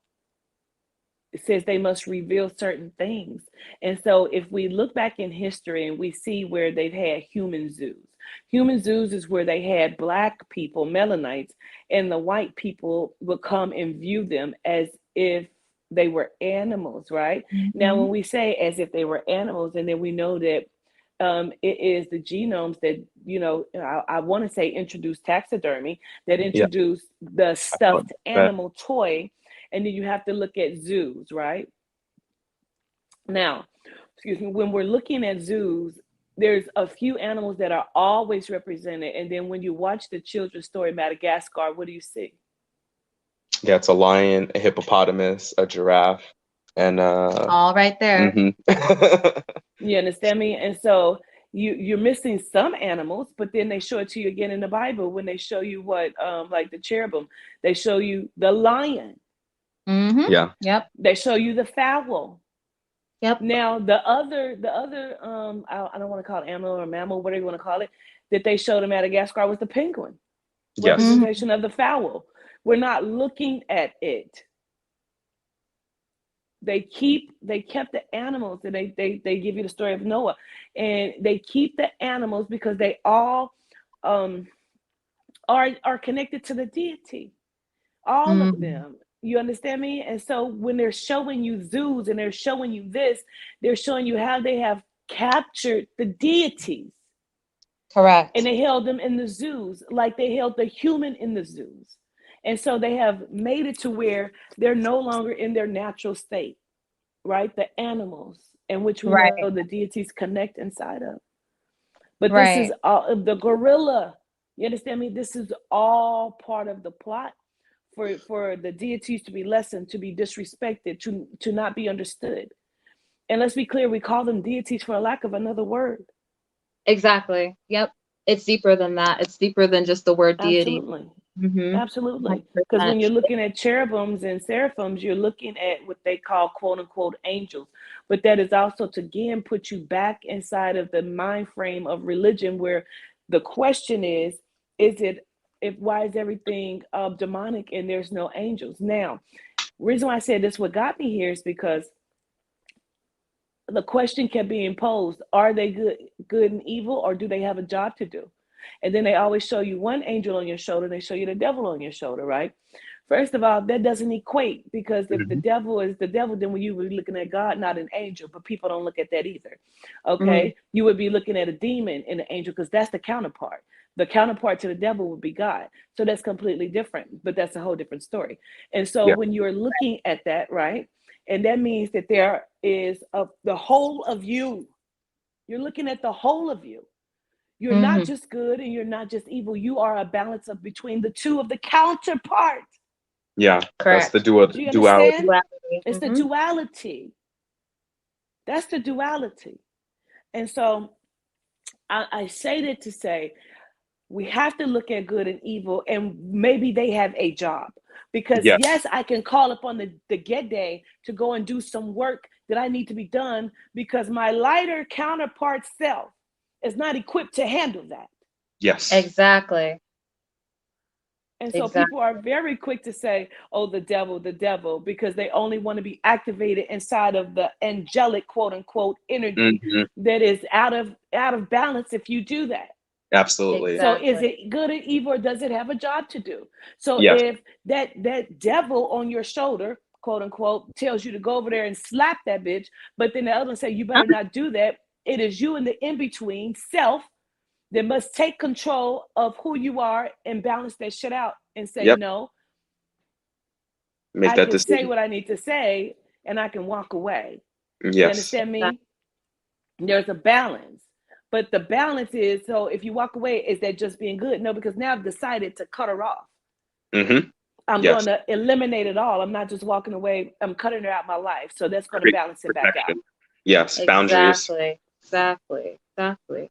says they must reveal certain things. And so if we look back in history and we see where they've had human zoos is where they had black people, melanites, and the white people would come and view them as if they were animals, right? Now, when Mhm. we say as if they were animals, and then we know that it is the genomes that, I want to say introduced taxidermy, that Yeah. introduced the I thought stuffed that. animal toy. And then you have to look at zoos, right? Now, excuse me, when we're looking at zoos, there's a few animals that are always represented. And then when you watch the children's story Madagascar, what do you see? Yeah, it's a lion, a hippopotamus, a giraffe, and All right there. mhm. You understand me? And so you're missing some animals, but then they show it to you again in the Bible when they show you what like the cherubim, they show you the lion, Mhm. Yeah. Yep. they show you the fowl. Yep. Now the other I don't want to call it animal or mammal, whatever you want to call it, that they showed in Madagascar was the penguin, Yes. Mhm. representation of the fowl. We're not looking at it. They kept the animals, and they give you the story of Noah, and they keep the animals because they all um are connected to the deity, all of Mhm. them. You understand me? And so when they're showing you zoos and they're showing you this, they're showing you how they have captured the deities and Correct. they held them in the zoos like they held the human in the zoos. And so they have made it to where they're no longer in their natural state, right? The animals in which we know Right. the deities connect inside of. But this is Right. all the gorilla. You understand me? This is all part of the plot for the deities to be lessened, to be disrespected, to not be understood. And let's be clear, we call them deities for a lack of another word. Exactly. Yep. It's deeper than that. It's deeper than just the word deity. Absolutely. Mhm. Absolutely. Because when 100%. you're looking at cherubims and seraphims, you're looking at what they call quote unquote angels. But that is also to again put you back inside of the mind frame of religion where the question is it if why is everything demonic and there's no angels? Now, reason why I said this what got me here is because the question kept being posed, are they good and evil, or do they have a job to do? And then they always show you one angel on your shoulder, they show you the devil on your shoulder, right? First of all, that doesn't equate, because if the Mhm. devil is the devil, then you would be looking at God, not an angel. But people don't look at that either. Mm. Okay, you would be looking at a demon and an angel, because that's the counterpart. The counterpart to the devil would be God. So that's completely different, but that's a whole different story. And so Yeah. when you're looking at that, right, and that means that there is the whole of you. You're looking at the whole of you. You're not Mhm. just good and you're not just evil. You are a balance of between the two of the counterpart. Yeah. That's the Correct. Do you duality. understand? Duality. It's the Mhm. duality. That's the duality. And so I say that to say we have to look at good and evil, and maybe they have a job. Because Yes. yes, I can call upon the get day to go and do some work that I need to be done because my lighter counterpart self is not equipped to handle that. Yes. Exactly. And so people Exactly. are very quick to say, oh, the devil, because they only want to be activated inside of the angelic quote unquote energy Hmm. that is out of balance if you do that. Absolutely. So is Exactly. it good or evil, or does it have a job to do? So Yes. if that devil on your shoulder, quote unquote, tells you to go over there and slap that bitch, but then the other one say you better not do that, it is you in the in-between self that must take control of who you are and balance that shit out and say, Yep. no, Make I that can say decision. what I need to say and I can walk away. You Yes. understand me? There's a balance. But the balance is, so if you walk away, is that just being good? No, because now I've decided to cut her off. Mm-hmm. I'm Yes. going to eliminate it all. I'm not just walking away. I'm cutting her out my life. So that's going to Create balance it back out. protection. Yes. Boundaries. Exactly.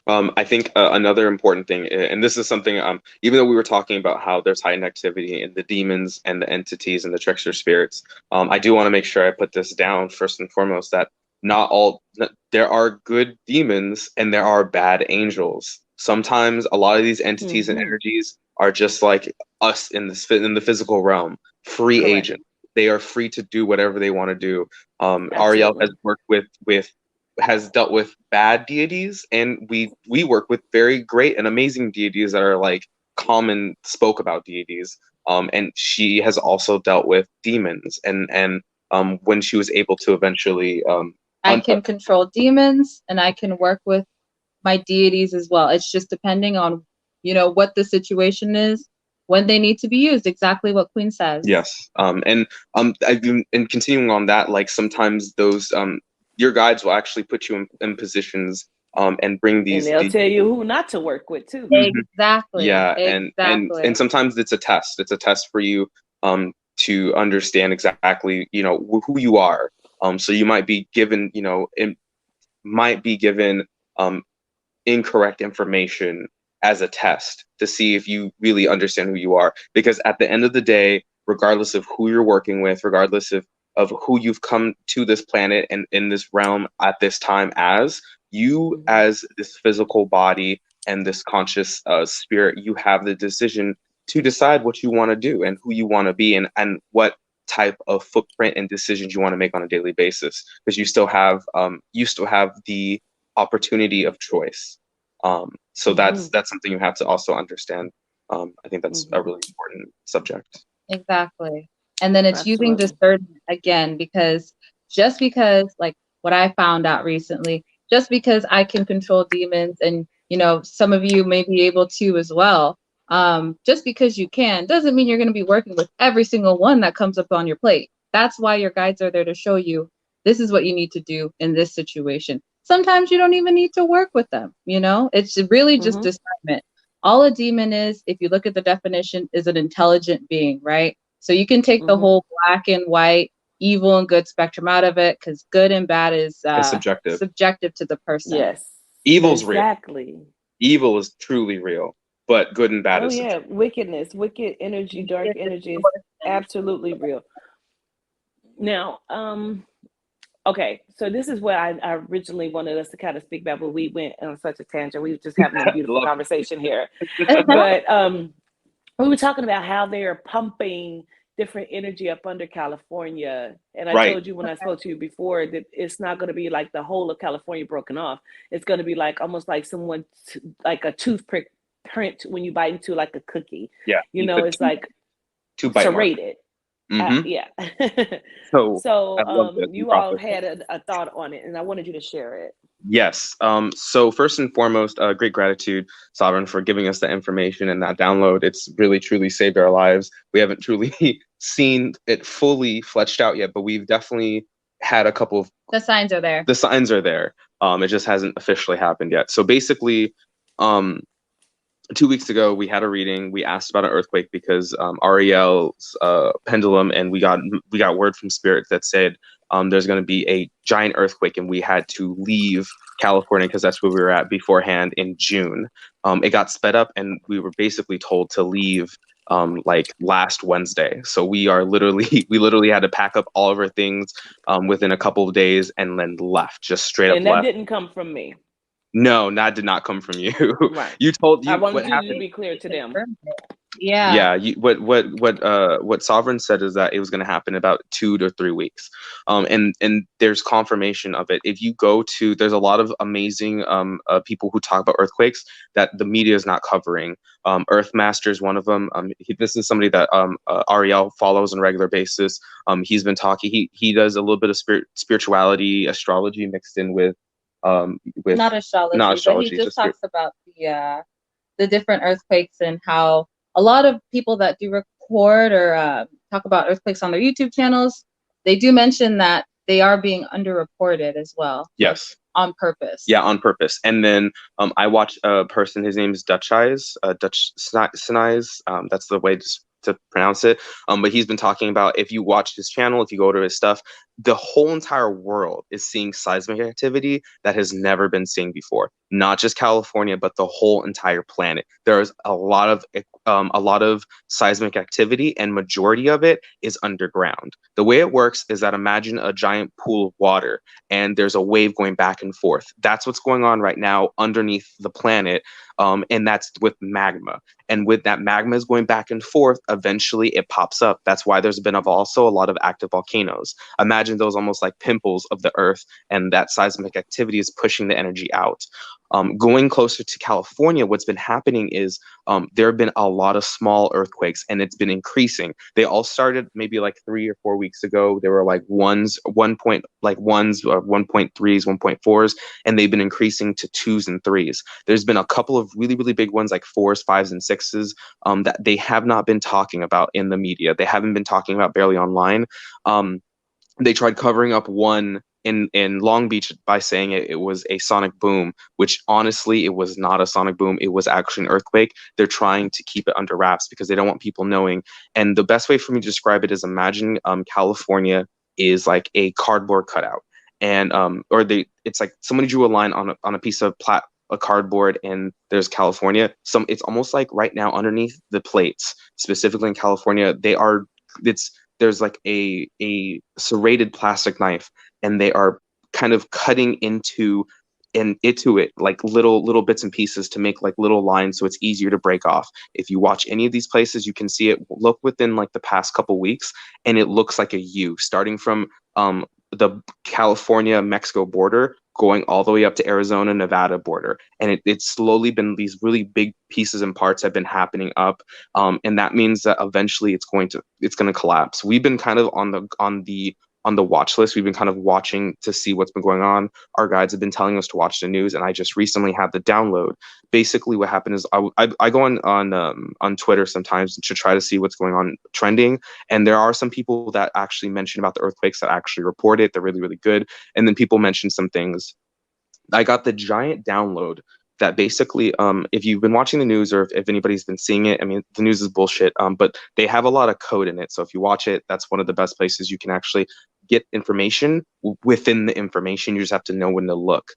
I think another important thing, and this is something, even though we were talking about how there's heightened activity in the demons and the entities and the trickster spirits, I do want to make sure I put this down first and foremost that not all, there are good demons and there are bad angels. Sometimes a lot of these entities and energies are just like us in the physical realm, free Correct. agent. They are free to do whatever they want to do. Ariel Absolutely. has worked with has dealt with bad deities, and we work with very great and amazing deities that are like common spoke about deities. And she has also dealt with demons, and when she was able to eventually I can control demons and I can work with my deities as well. It's just depending on, what the situation is, when they need to be used, exactly what Queen says. Yes. And continuing on that, like sometimes those your guides will actually put you in positions and bring And they'll tell you who not to work with too. Exactly. Yeah, Exactly. and sometimes it's a test. It's a test for you to understand exactly, who you are. So you might be given, might be given incorrect information as a test to see if you really understand who you are. Because at the end of the day, regardless of who you're working with, regardless of who you've come to this planet and in this realm at this time as, you as this physical body and this conscious spirit, you have the decision to decide what you want to do and who you want to be and what type of footprint and decisions you want to make on a daily basis, because you still have the opportunity of choice. So that's something you have to also understand. I think that's a really important subject. Exactly. And then it's using Absolutely. discernment again, because just because, like what I found out recently, just because I can control demons and, some of you may be able to as well, just because you can doesn't mean you're going to be working with every single one that comes up on your plate. That's why your guides are there to show you this is what you need to do in this situation. Sometimes you don't even need to work with them, it's really just discernment. All a demon is, if you look at the definition, is an intelligent being, right? So you can take the whole black and white, evil and good spectrum out of it, because good and bad is subjective to the person. Yes. Evil's exactly. real. Evil is truly real, but good and bad Oh is yeah, subjective. wickedness, wicked energy, dark energy is absolutely real. Now, okay, so this is what I originally wanted us to kind of speak about, but we went on such a tangent. We were just having a beautiful conversation here. But we were talking about how they're pumping different energy up under California. And I told you when I spoke to you before that it's not going to be like the whole of California broken off. It's going to be like almost like someone, like a toothpick print when you bite into like a cookie. Yeah. It's like two bite serrated. Mm-hmm. Yeah. So I love this you all had a thought on it, and I wanted you to share it. Yes. So first and foremost, great gratitude, Sovereign, for giving us that information and that download. It's really, truly saved our lives. We haven't truly seen it fully fleshed out yet, but we've definitely had a couple of... The signs are there. The signs are there. It just hasn't officially happened yet. So basically, 2 weeks ago, we had a reading. We asked about an earthquake because Ariel's pendulum, and we got word from spirits that said there's going to be a giant earthquake, and we had to leave California because that's where we were at beforehand in June. It got sped up, and we were basically told to leave like last Wednesday. So we literally had to pack up all of our things within a couple of days and then left, just straight up left. And that left. didn't come from me. No, that did not come from you. Right. I wanted you to be clear to them. Yeah. What Sovereign said is that it was going to happen about 2 to 3 weeks. And there's confirmation of it. If you go to, there's a lot of amazing people who talk about earthquakes that the media is not covering. Earthmaster is one of them. This is somebody that Ariel follows on a regular basis. He's been talking. He does a little bit of spirituality, astrology mixed in with with not astrology, not but he astrology, just just talks about the different earthquakes and how a lot of people that do record or talk about earthquakes on their YouTube channels, they do mention that they are being underreported as well. yes. On purpose. Yeah, on purpose. And then I watched a person, his name is Dutch Eyes, Dutch Snize, that's the way to pronounce it. But he's been talking about, if you watch his channel, if you go to his stuff, the whole entire world is seeing seismic activity that has never been seen before. Not just California, but the whole entire planet. There's a lot of seismic activity, and majority of it is underground. The way it works is that, imagine a giant pool of water, and there's a wave going back and forth. That's what's going on right now underneath the planet, and that's with magma. And with that magma is going back and forth, eventually it pops up. That's why there's been also a lot of active volcanoes. Imagine those almost like pimples of the earth, and that seismic activity is pushing the energy out. Going closer to California, what's been happening is there have been a lot of small earthquakes, and it's been increasing. They all started maybe like 3 or 4 weeks ago. They were like ones, 1.3s, 1.4s, and they've been increasing to 2s and 3s. There's been a couple of really, really big ones like 4s, 5s, and 6s that they have not been talking about in the media. They haven't been talking about barely online. They tried covering up one in Long Beach by saying it was a sonic boom, which honestly, it was not a sonic boom. It was actually an earthquake. They're trying to keep it under wraps because they don't want people knowing. And the best way for me to describe it is, imagine California is like a cardboard cutout, and it's like somebody drew a line on a piece of a cardboard, and there's California. It's almost like right now underneath the plates, specifically in California, there's like a serrated plastic knife, and they are kind of cutting into it like little bits and pieces to make like little lines, so it's easier to break off. If you watch any of these places, you can see it. Look within like the past couple weeks, and it looks like a U, starting from the California Mexico border, going all the way up to Arizona Nevada border, and it's slowly been, these really big pieces and parts have been happening up, and that means that eventually it's going to collapse. We've been kind of on the watch list. We've been kind of watching to see what's been going on. Our guides have been telling us to watch the news, and I just recently had the download. Basically, what happened is I go on Twitter sometimes to try to see what's going on trending, and there are some people that actually mention about the earthquakes that actually report it. They're really, really good. And then people mention some things. I got the giant download that basically, if you've been watching the news, or if anybody's been seeing it, I mean, the news is bullshit, but they have a lot of code in it. So if you watch it, that's one of the best places you can actually get information within the information. You just have to know when to look.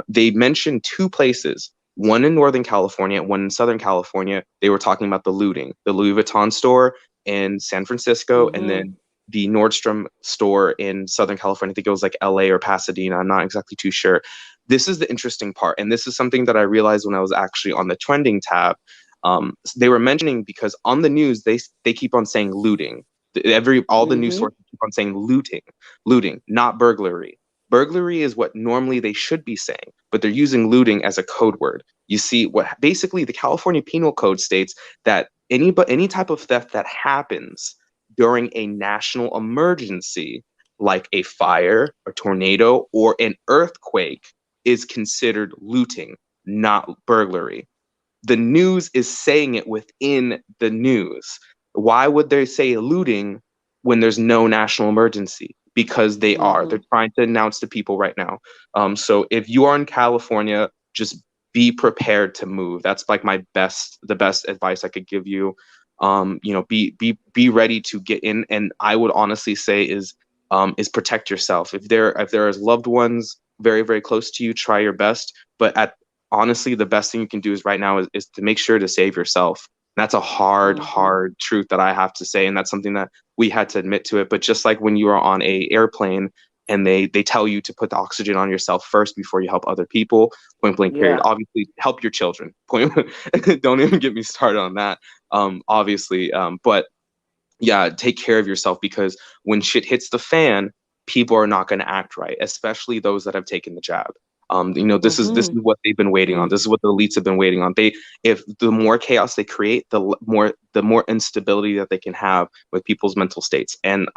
They mentioned 2 places, one in Northern California, one in Southern California. They were talking about the looting, the Louis Vuitton store in San Francisco, and then the Nordstrom store in Southern California. I think it was like LA or Pasadena. I'm not exactly too sure. This is the interesting part, and this is something that I realized when I was actually on the trending tab. They were mentioning, because on the news they keep on saying looting. All the news sources keep on saying looting, not burglary. Burglary is what normally they should be saying, but they're using looting as a code word. You see, what basically the California Penal Code states that any type of theft that happens during a national emergency, like a fire, a tornado, or an earthquake, is considered looting, not burglary. The news is saying it within the news. Why would they say looting when there's no national emergency? Because they are. They're trying to announce to people right now. So if you are in California, just be prepared to move. That's like the best advice I could give you. Be ready to get in. And I would honestly say is protect yourself. If there is loved ones very, very close to you, try your best. But honestly, the best thing you can do right now is to make sure to save yourself. That's a hard truth that I have to say, and that's something that we had to admit to it. But just like when you are on a airplane and they tell you to put the oxygen on yourself first before you help other people, point blank period. Obviously, help your children. Don't even get me started on that. Obviously, but yeah, take care of yourself, because when shit hits the fan, people are not going to act right, especially those that have taken the jab. This is what they've been waiting on. This is what the elites have been waiting on. If the more chaos they create, the more instability that they can have with people's mental states. And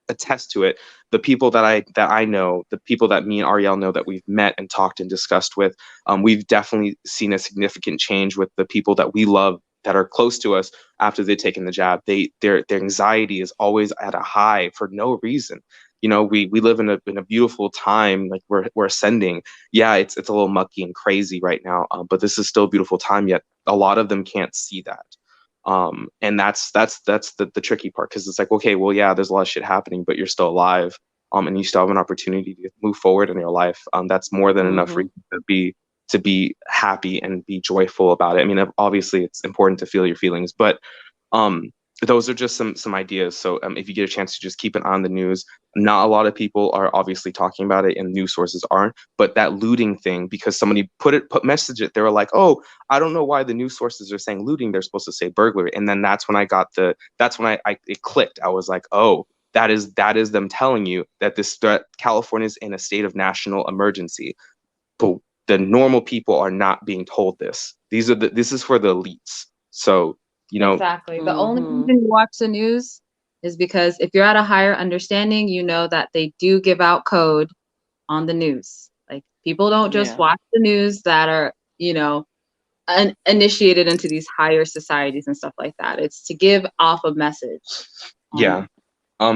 attest to it. The people that I know, the people that me and Ariel know that we've met and talked and discussed with, we've definitely seen a significant change with the people that we love that are close to us after they've taken the jab. Their anxiety is always at a high for no reason. You know, we live in a beautiful time, like we're ascending. Yeah, it's a little mucky and crazy right now, but this is still a beautiful time. Yet a lot of them can't see that, and that's the tricky part, because it's like, okay, well, yeah, there's a lot of shit happening, but you're still alive, and you still have an opportunity to move forward in your life. That's more than enough reason to be happy and be joyful about it. I mean, obviously, it's important to feel your feelings, but those are just some ideas. So if you get a chance to just keep an eye on the news, not a lot of people are obviously talking about it, and news sources aren't. But that looting thing, because somebody message it, they were like, "Oh, I don't know why the news sources are saying looting. They're supposed to say burglary." And then that's when it clicked. I was like, "Oh, that is them telling you that California's in a state of national emergency." But the normal people are not being told this. This is for the elites. So, you know, exactly. The only reason you watch the news is because if you're at a higher understanding, you know that they do give out code on the news. Like, people don't just watch the news that are, you know, initiated into these higher societies and stuff like that. It's to give off a message. Yeah.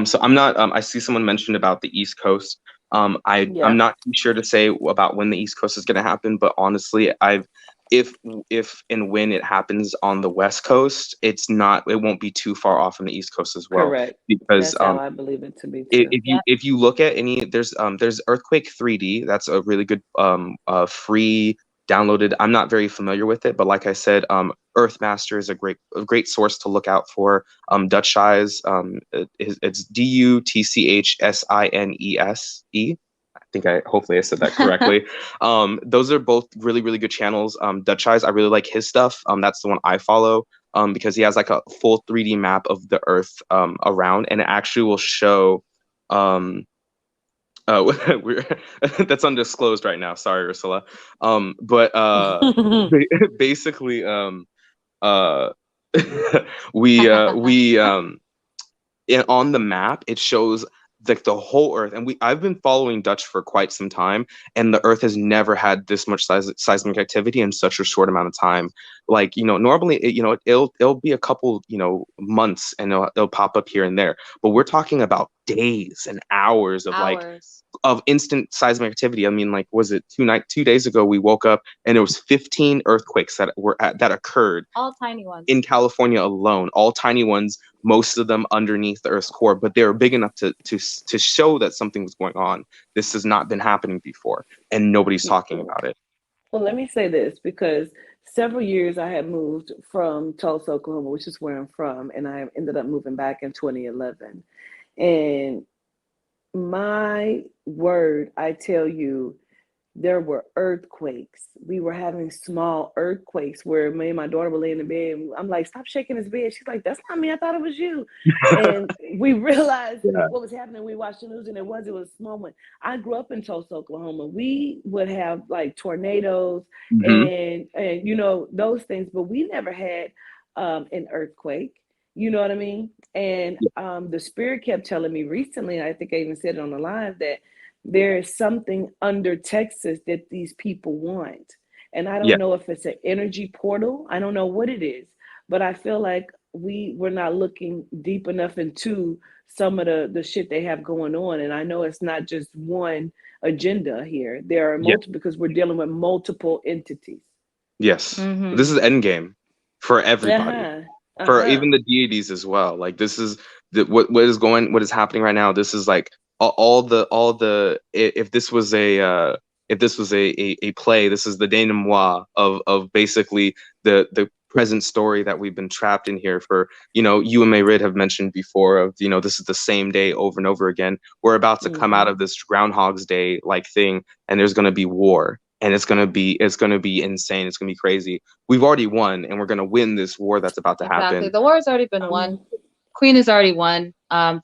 So I'm not. I see someone mentioned about the East Coast. I'm not too sure to say about when the East Coast is going to happen, but honestly, if and when it happens on the West Coast, it won't be too far off from the East Coast as well. Correct. Because that's how I believe it to be too. If you look at there's Earthquake 3D. That's a really good free downloaded. I'm not very familiar with it, but like I said, Earthmaster is a great source to look out for. Dutch Eyes, it's DUTCHSINESE. Hopefully I said that correctly. Those are both really, really good channels. Dutch Eyes, I really like his stuff. That's the one I follow, because he has like a full 3D map of the Earth around, and it actually will show. That's undisclosed right now. Sorry, Ursula. But basically, we on the map it shows like the whole Earth, and I've been following Dutch for quite some time, and the Earth has never had this much seismic activity in such a short amount of time. Like, normally it'll be a couple months, and it'll pop up here and there, but we're talking about days and hours of instant seismic activity. I mean, like, was it 2 days ago we woke up and there was 15 earthquakes that occurred, all tiny ones, in California alone, all tiny ones, most of them underneath the Earth's core, but they were big enough to show that something was going on. This has not been happening before, and nobody's talking about it. Well, let me say this, because several years I had moved from Tulsa, Oklahoma, which is where I'm from, and I ended up moving back in 2011. And my word, I tell you, there were earthquakes. We were having small earthquakes where me and my daughter were laying in bed. And I'm like, stop shaking his bed. She's like, that's not me. I thought it was you. And we realized what was happening. We watched the news, and it was a small one. I grew up in Tulsa, Oklahoma. We would have like tornadoes and those things, but we never had an earthquake. You know what I mean? And the spirit kept telling me recently, and I think I even said it on the live, that there is something under Texas that these people want. And I don't know if it's an energy portal. I don't know what it is, but I feel like we're not looking deep enough into some of the shit they have going on. And I know it's not just one agenda here. There are multiple, because we're dealing with multiple entities. Yes. This is endgame for everybody. For even the deities as well. Like, this is what is happening right now. This is like all the if this was a play, this is the denouement of basically the present story that we've been trapped in here for. You and Mayrid have mentioned before of this is the same day over and over again. We're about to come out of this Groundhog's Day like thing, and there's going to be war. And it's gonna be insane. It's gonna be crazy. We've already won, and we're gonna win this war that's about to happen. Exactly. The war has already been won. Queen has already won.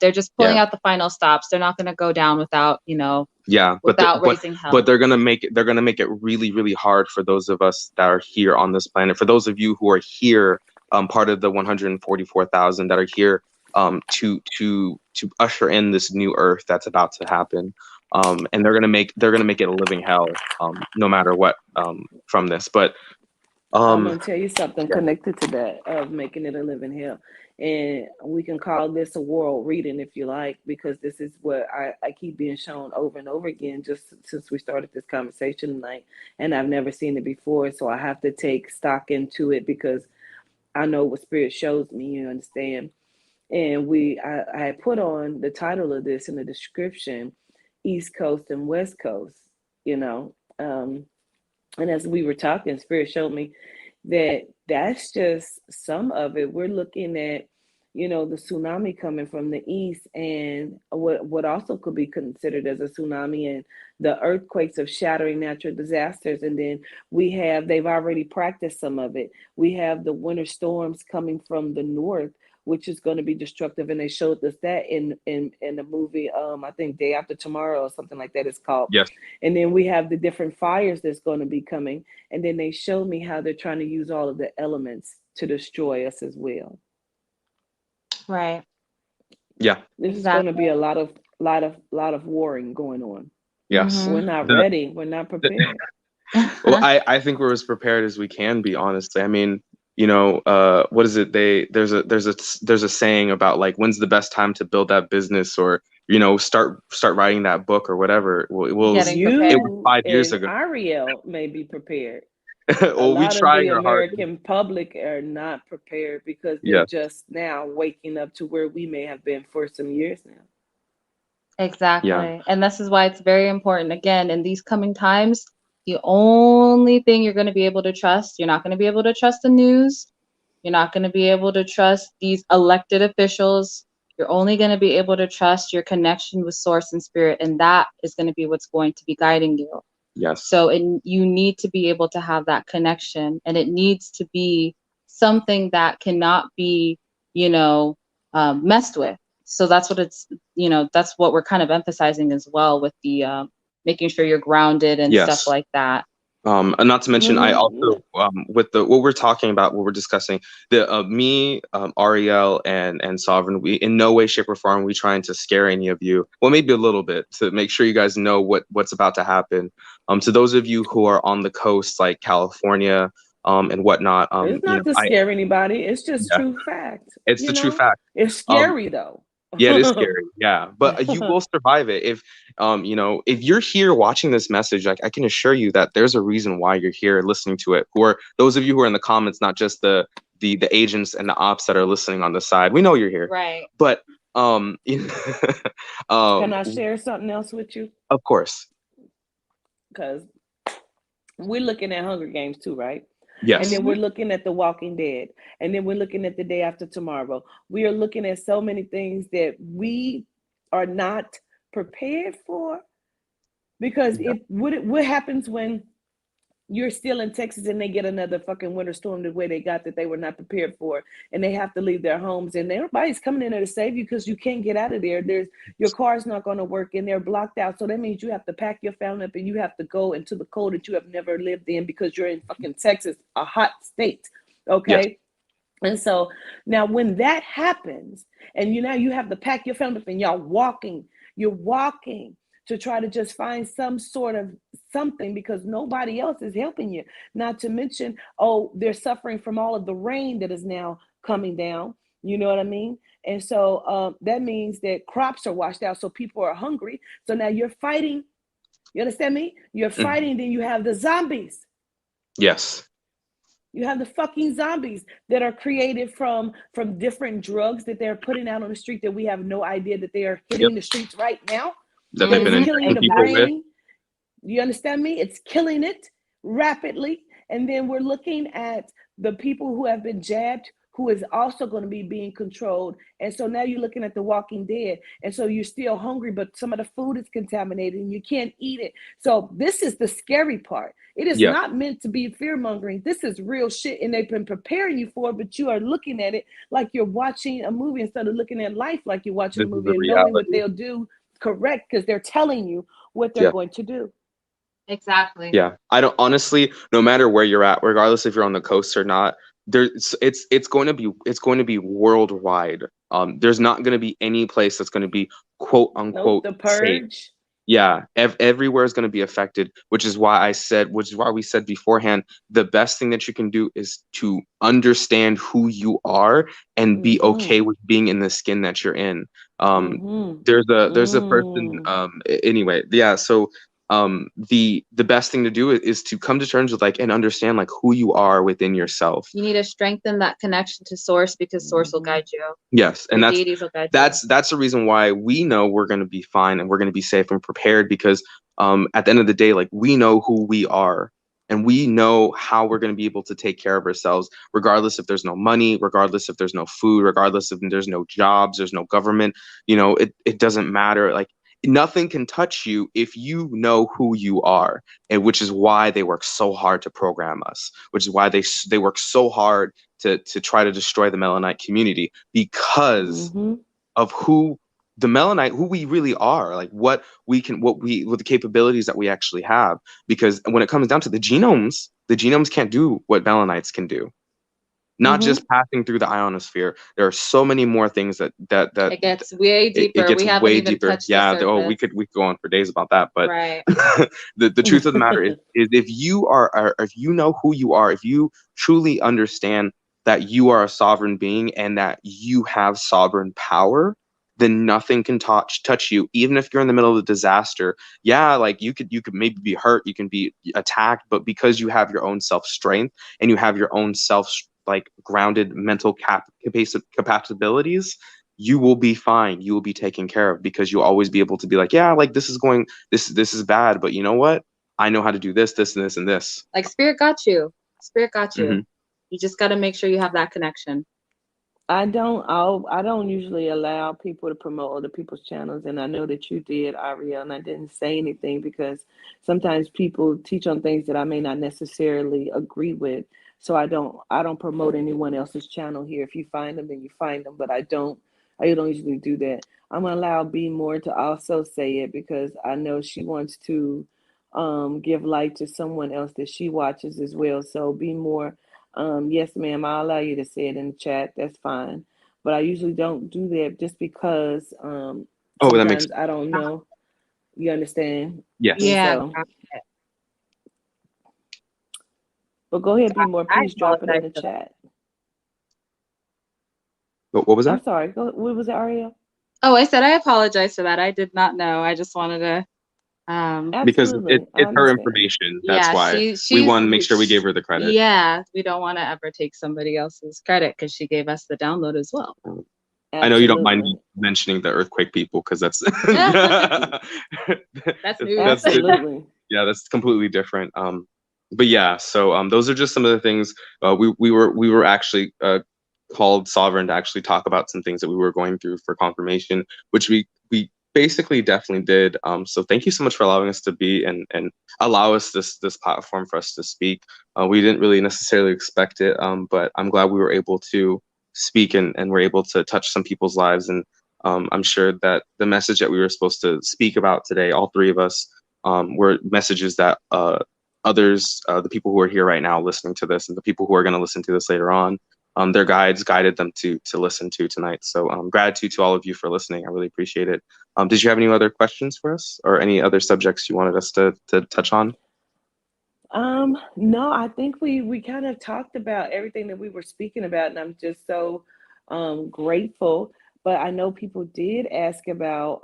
They're just pulling out the final stops. They're not gonna go down without raising hell. But they're gonna make it really, really hard for those of us that are here on this planet. For those of you who are here, part of the 144,000 that are here to usher in this new earth that's about to happen. And they're gonna make it a living hell, no matter what, from this. But I'm um, gonna tell you something yeah, connected to that of making it a living hell. And we can call this a world reading if you like, because this is what I keep being shown over and over again just since we started this conversation tonight. And I've never seen it before. So I have to take stock into it because I know what spirit shows me, you understand? And I had put on the title of this in the description, East Coast and West Coast, you know. And as we were talking, spirit showed me that that's just some of it. We're looking at, the tsunami coming from the east, and what also could be considered as a tsunami, and the earthquakes of shattering natural disasters. And then they've already practiced some of it. We have the winter storms coming from the north, which is going to be destructive. And they showed us that in the movie, I think Day After Tomorrow or something like that it's called. yes, And then we have the different fires that's going to be coming. And then they showed me how they're trying to use all of the elements to destroy us as well. Right. yeah, This is going to Exactly. be a lot of warring going on. yes. We're Mm-hmm. not The, ready. We're not prepared. well, I think we're as prepared as we can be, honestly. I mean, what is it? There's a saying about like when's the best time to build that business, or start writing that book or whatever. Well, Getting it prepared. was You 5 years and ago. Ariel may be prepared. A Well, we lot of try the our hardest. American public are not prepared because they're Yes, just now waking up to where we may have been for some years now. yeah, Exactly. And this is why it's very important. Again, in these coming times, the only thing you're going to be able to trust, you're not going to be able to trust the news. You're not going to be able to trust these elected officials. You're only going to be able to trust your connection with source and spirit. And that is going to be what's going to be guiding you. yes, So you need to be able to have that connection, and it needs to be something that cannot be, you know, messed with. So that's what that's what we're kind of emphasizing as well with the making sure you're grounded and stuff yes. like that. And not to mention, I Mm-hmm. also, with the what we're talking about, what we're discussing, the me, Ariel, and Sovereign, we in no way, shape, or form we trying to scare any of you. Well, maybe a little bit to make sure you guys know what's about to happen. To those of you who are on the coast, like California, and whatnot, It's not to I scare anybody. It's just yeah, true fact. it's the true fact. It's Um, scary though. yeah, it is scary. Yeah, but you will survive it if you're here watching this message. Like I can assure you that there's a reason why you're here listening to it. Or those of you who are in the comments, not just the agents and the ops that are listening on the side. We know you're here, Right. but Can um, I share something else with you? of course, Because we're looking at Hunger Games too, right? And yes, then Hmm. we're looking at The Walking Dead. And then we're looking at The Day After Tomorrow. We are looking at so many things that we are not prepared for. Because yeah, what happens when you're still in Texas and they get another fucking winter storm the way they got that they were not prepared for, and they have to leave their homes, and everybody's coming in there to save you because you can't get out of there. Your car's not going to work and they're blocked out, so that means you have to pack your family up and you have to go into the cold that you have never lived in because you're in fucking Texas, a hot state. yes, Okay. And so now when that happens, and you have to pack your family up and you're walking to try to just find some sort of something because nobody else is helping you. Not to mention, oh, they're suffering from all of the rain that is now coming down. You know what I mean? And so that means that crops are washed out. So people are hungry. So now you're fighting. You understand me? You're mhm, fighting. Then you have the zombies. yes, You have the fucking zombies that are created from different drugs that they're putting out on the street that we have no idea that they are yep. hitting the streets right now. That That they've is been Hmm. killing injecting the people Exactly. with. brain. You understand me? It's killing it rapidly. And then we're looking at the people who have been jabbed, who is also going to be being controlled. And so now you're looking at the Walking Dead. And so you're still hungry, but some of the food is contaminated and you can't eat it. So this is the scary part. It is Yes, not meant to be fear mongering. This is real shit. And they've been preparing you for it, but you are looking at it like you're watching a movie instead of looking at life like you're watching a this is movie the and knowing what reality. they'll do correct because they're telling you what they're Yeah. going to do. Exactly. Yeah, I don't honestly, no matter where you're at, regardless if you're on the coast or not, it's going to be worldwide. There's not going to be any place that's going to be quote Nope, unquote the safe. purge. Yeah, everywhere is going to be affected, which is why we said beforehand, the best thing that you can do is to understand who you are and be Mm-hmm. okay with being in the skin that you're in. Um, Mm-hmm. there's a person. Anyway, yeah. So the best thing to do is to come to terms with like and understand like who you are within yourself. You need to strengthen that connection to source because source will Mm-hmm. guide you. Yes, and Your deities will guide you. that's the reason why we know we're going to be fine and we're going to be safe and prepared because at the end of the day, like we know who we are and we know how we're going to be able to take care of ourselves, regardless if there's no money, regardless if there's no food, regardless if there's no jobs, there's no government. It doesn't matter. Like nothing can touch you if you know who you are, and which is why they work so hard to program us, which is why they work so hard to try to destroy the Melaninite community because Mm-hmm. of who we really are, like what the capabilities that we actually have. Because when it comes down to the genomes can't do what Melanites can do. Not Mm-hmm. just passing through the ionosphere. There are so many more things that It gets way it deeper. gets We haven't way even deeper. touched the Yeah. Oh, surface. we could go on for days about that. But Right. the truth of the matter is if you know who you are, if you truly understand that you are a sovereign being and that you have sovereign power, then nothing can touch you, even if you're in the middle of a disaster. Yeah, like you could maybe be hurt, you can be attacked, but because you have your own self strength and you have your own self like grounded mental capabilities, you will be fine. You will be taken care of because you'll always be able to be like, yeah, like this is bad, but you know what? I know how to do this, this, and this, and this. Like spirit got you. Spirit got you. Hmm. You just got to make sure you have that connection. I don't usually allow people to promote other people's channels, and I know that you did, Ariel, and I didn't say anything because sometimes people teach on things that I may not necessarily agree with. So I don't promote anyone else's channel here. If you find them, then you find them, but I don't usually do that. I'm gonna allow B more to also say it because I know she wants to give light to someone else that she watches as well. So be more. Yes, ma'am, I'll allow you to say it in the chat. That's fine. But I usually don't do that just because Oh, that makes sometimes I don't know. You understand? And yes. Yeah. so, but go ahead, be more. I Please drop it in apologize the for that. chat. What was I'm that? sorry. Go, what was it, Ariel? Oh, I said I apologize for that. I did not know. I just wanted to Because Absolutely. I it's her understand. information. That's yeah, why she we she's want to make sure we gave her the credit. yeah, we don't want to ever take somebody else's credit because she gave us the download as well. I know you don't mind me Absolutely. mentioning the earthquake people because that's That's news. that's Absolutely. yeah, that's completely different. But yeah, so those are just some of the things we were actually called Sovereign to actually talk about some things that we were going through for confirmation, which we basically definitely did. So thank you so much for allowing us to be and allow us this platform for us to speak. We didn't really necessarily expect it, but I'm glad we were able to speak and we're able to touch some people's lives. And I'm sure that the message that we were supposed to speak about today, all three of us, were messages that others, the people who are here right now listening to this, and the people who are going to listen to this later on, their guides guided them to listen to tonight. So gratitude to all of you for listening. I really appreciate it. Did you have any other questions for us or any other subjects you wanted us to touch on? No, I think we kind of talked about everything that we were speaking about, and I'm just so grateful. But I know people did ask about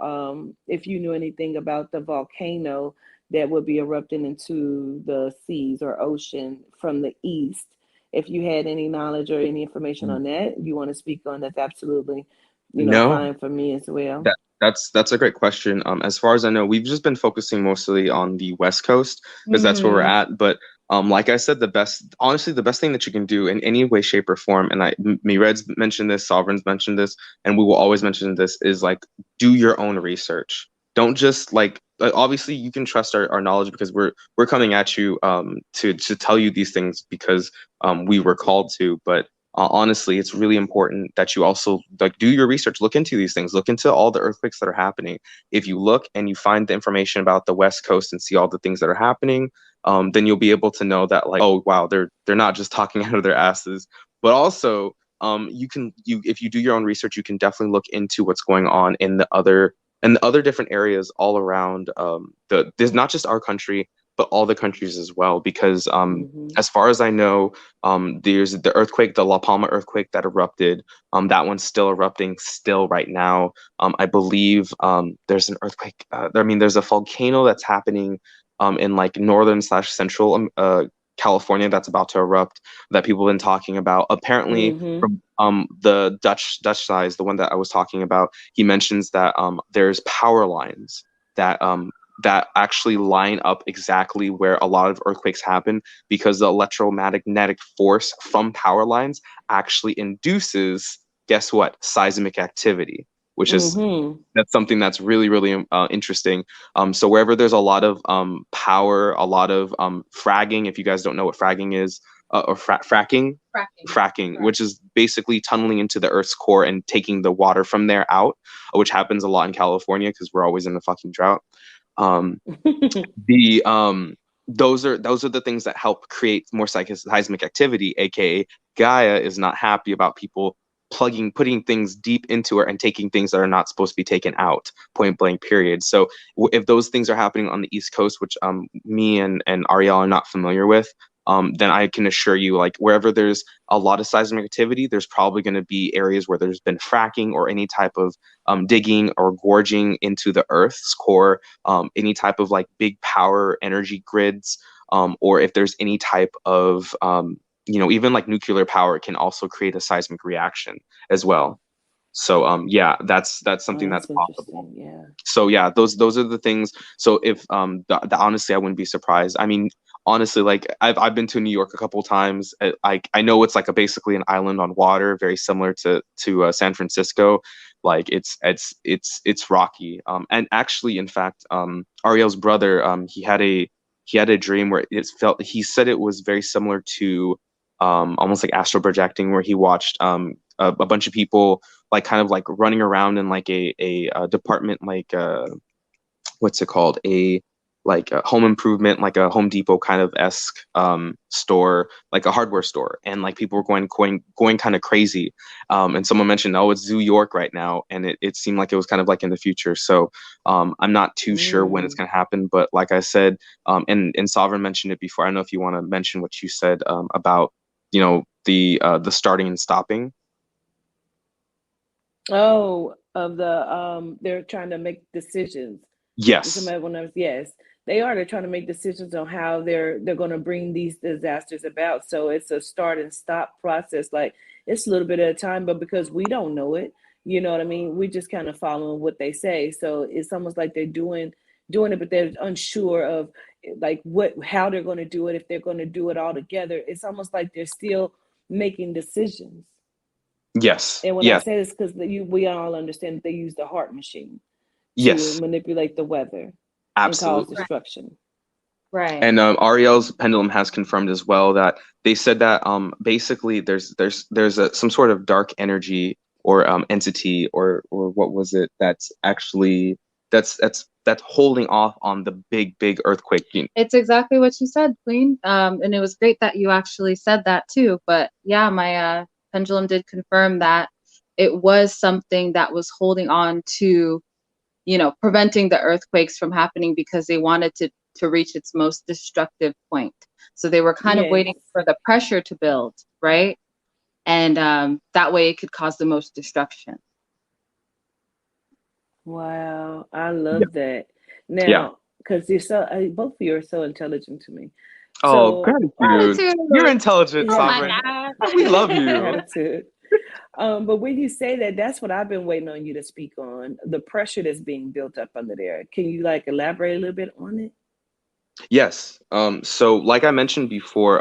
if you knew anything about the volcano that would be erupting into the seas or ocean from the east. If you had any knowledge or any information on that, you want to speak on, that's absolutely, No. fine for me as well. That's a great question. As far as I know, we've just been focusing mostly on the West Coast because that's where we're Hmm. at. But like I said, honestly, the best thing that you can do in any way, shape, or form, and Red's mentioned this, Sovereign's mentioned this, and we will always mention this, is like do your own research. Don't just obviously you can trust our knowledge because we're coming at you to tell you these things because we were called to, but honestly, it's really important that you also like do your research, look into these things, look into all the earthquakes that are happening. If you look and you find the information about the West Coast and see all the things that are happening, then you'll be able to know that like, oh wow, they're not just talking out of their asses. But also, you if you do your own research, you can definitely look into what's going on in the other different areas all around there's not just our country, but all the countries as well. Because Mm-hmm. as far as I know, there's the earthquake, the La Palma earthquake that erupted. That one's still erupting still right now. I believe there's an earthquake. I mean, there's a volcano that's happening in like northern slash central California that's about to erupt that people have been talking about. Apparently, Mm-hmm. from the Dutch size, the one that I was talking about, he mentions that there's power lines that that actually line up exactly where a lot of earthquakes happen because the electromagnetic force from power lines actually induces, guess what, seismic activity, which is Mm-hmm. that's something that's really really interesting. So wherever there's a lot of power, a lot of fragging, if you guys don't know what fragging is, or fracking, Fracking. fracking, Correct. which is basically tunneling into the Earth's core and taking the water from there out, which happens a lot in California because we're always in a fucking drought. Um, the those are the things that help create more seismic activity, aka Gaia is not happy about people putting things deep into her and taking things that are not supposed to be taken out, point blank period. So if those things are happening on the East Coast, which me and Ariel are not familiar with, then I can assure you, like wherever there's a lot of seismic activity, there's probably going to be areas where there's been fracking or any type of digging or gorging into the Earth's core, any type of like big power energy grids, or if there's any type of even like nuclear power can also create a seismic reaction as well. So yeah, that's Oh, something that's that's possible. interesting. Yeah. So yeah, those are the things. So if honestly, I wouldn't be surprised. I mean, honestly, like I've been to New York a couple times. I know it's like basically an island on water, very similar to San Francisco. Like it's rocky. And actually, in fact, Ariel's brother, he had a dream where it felt. He said it was very similar to almost like astral projecting, where he watched a bunch of people like kind of like running around in like a department, like what's it called, a like a home improvement, like a Home Depot kind of esque store, like a hardware store, and like people were going kind of crazy. And someone mentioned, oh, it's Zoo York right now, and it seemed like it was kind of like in the future. So I'm not too sure when it's Mm. going to happen, but like I said, and Sovereign mentioned it before. I don't know if you want to mention what you said about the starting and stopping. Oh, of the they're trying to make decisions. Yes. Somebody when I was yes, they are. They're trying to make decisions on how they're going to bring these disasters about. So it's a start and stop process. Like it's a little bit at a time, but because we don't know it, you know what I mean. We just kind of following what they say. So it's almost like they're doing it, but they're unsure of like what how they're going to do it if they're going to do it all together. It's almost like they're still making decisions. Yes. And when I Yes. say this, because we all understand that they use the heart machine to Yes. manipulate the weather and cause Absolutely. Right. destruction. Right. And Ariel's pendulum has confirmed as well that they said that basically some sort of dark energy or entity or what was it that's actually that's holding off on the big earthquake. It's exactly what you said, Queen. And it was great that you actually said that too. But yeah, my pendulum did confirm that it was something that was holding on to, preventing the earthquakes from happening because they wanted to reach its most destructive point. So they were kind of Yes. waiting for the pressure to build, right? And that way it could cause the most destruction. Wow. I Yeah. love that. Yeah. Now, because you're so both of you are so intelligent to me. Oh, So gratitude. Gratitude. You're intelligent, Oh my yeah, Sovereign. God. We love you. gratitude. But when you say that, that's what I've been waiting on you to speak on the pressure that's being built up under there. Can you like elaborate a little bit on it? Yes. So like I mentioned before,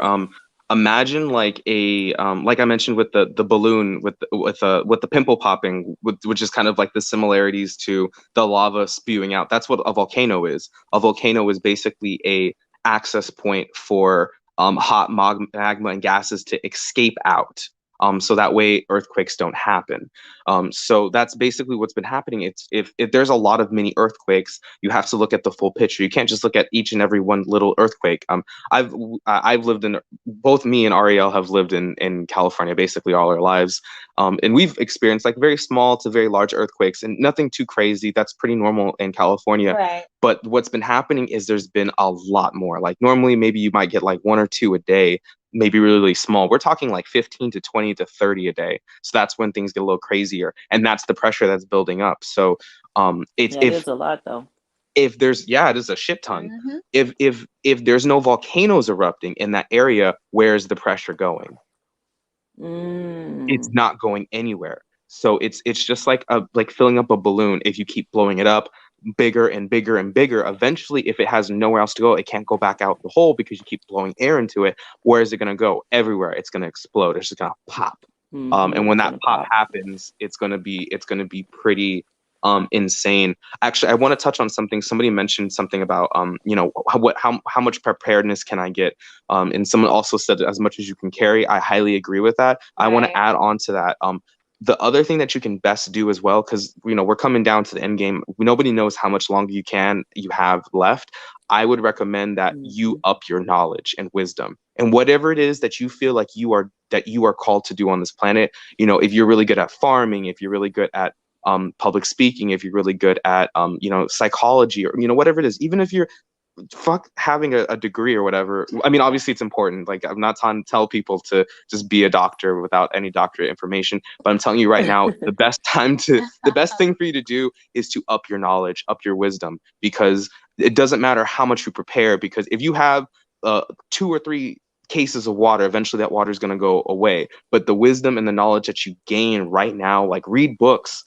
imagine like I mentioned with the balloon with the pimple popping, which is kind of like the similarities to the lava spewing out. That's what a volcano is. A volcano is basically a access point for hot magma and gases to escape out. so that way earthquakes don't happen. So that's basically what's been happening. It's if there's a lot of mini earthquakes, you have to look at the full picture. You can't just look at each and every one little earthquake. I've lived in, both me and Ariel have lived in California basically all our lives, and we've experienced like very small to very large earthquakes, and nothing too crazy. That's pretty normal in California. Right. But what's been happening is there's been a lot more. Like normally, maybe you might get like one or two a day, maybe really, really small. We're talking like 15 to 20 to 30 a day. So that's when things get a little crazier, and that's the pressure that's building up. So it's Yeah, it is a lot though. if there's, yeah, it is a shit ton. Mm-hmm. If there's no volcanoes erupting in that area, where's the pressure going? It's not going anywhere. So it's just like filling up a balloon. If you keep blowing it up bigger and bigger and bigger, eventually, if it has nowhere else to go, it can't go back out the hole because you keep blowing air into it. Where is it going to go? Everywhere. It's going to explode. It's just going to pop. And when that pop happens, it's going to be pretty insane. Actually, I want to touch on something. Somebody mentioned something about how much preparedness can I get? And someone also said as much as you can carry. I highly agree with that. I want to add on to that. The other thing that you can best do as well, because we're coming down to the end game. Nobody knows how much longer you have left. I would recommend that you up your knowledge and wisdom, and whatever it is that you feel like you are called to do on this planet. If you're really good at farming, if you're really good at public speaking, if you're really good at psychology, or whatever it is, even if you're fuck having a degree or whatever. I mean, obviously it's important. Like, I'm not trying to tell people to just be a doctor without any doctorate information, but I'm telling you right now, the best thing for you to do is to up your knowledge, up your wisdom, because it doesn't matter how much you prepare, because if you have 2 or 3 cases of water, eventually that water is going to go away. But the wisdom and the knowledge that you gain right now, like read books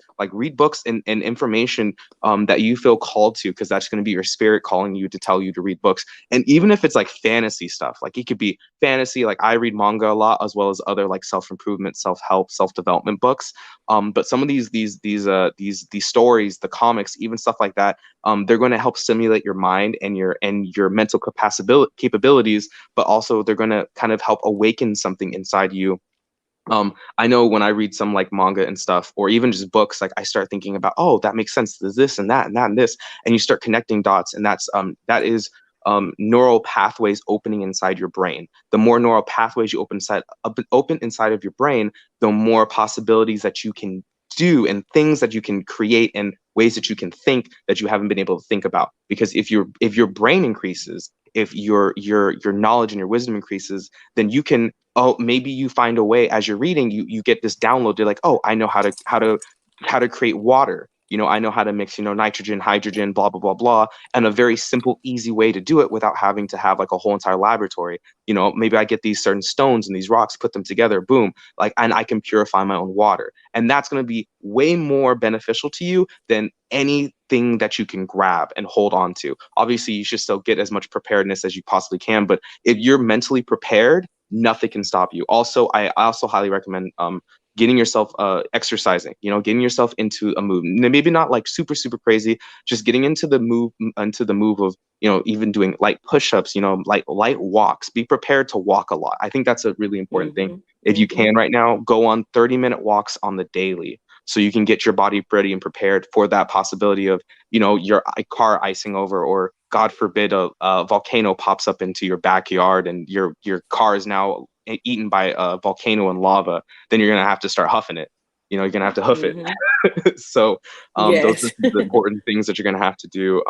and information that you feel called to, because that's going to be your spirit calling you to tell you to read books. And even if it's like fantasy stuff, like it could be fantasy, like I read manga a lot, as well as other like self-improvement, self-help, self-development books. But some of these stories, the comics, even stuff like that, they're going to help stimulate your mind and your mental capabilities, but also they're going to kind of help awaken something inside you. I know when I read some like manga and stuff, or even just books, like I start thinking about, oh, that makes sense. There's this and that and that and this, and you start connecting dots, and that is neural pathways opening inside your brain. The more neural pathways you open inside of your brain, the more possibilities that you can do and things that you can create and ways that you can think that you haven't been able to think about. Because if your brain increases, if your knowledge and your wisdom increases, then you can, maybe you find a way as you're reading, you get this download. You're like, oh, I know how to create water. I know how to mix, nitrogen, hydrogen, blah, blah, blah, blah, and a very simple, easy way to do it without having to have like a whole entire laboratory. Maybe I get these certain stones and these rocks, put them together, boom, and I can purify my own water. And that's going to be way more beneficial to you than anything that you can grab and hold on to. Obviously, you should still get as much preparedness as you possibly can, but if you're mentally prepared, nothing can stop you. Also, I also highly recommend getting yourself exercising, getting yourself into a move. Maybe not like super, super crazy, just getting into the move of, even doing light push-ups, like light walks. Be prepared to walk a lot. I think that's a really important thing. If you can right now, go on 30-minute walks on the daily, so you can get your body ready and prepared for that possibility of, your car icing over, or God forbid a volcano pops up into your backyard and your car is now eaten by a volcano and lava. Then you're gonna have to start huffing it. You're gonna have to hoof it. So those are the important things that you're gonna have to do.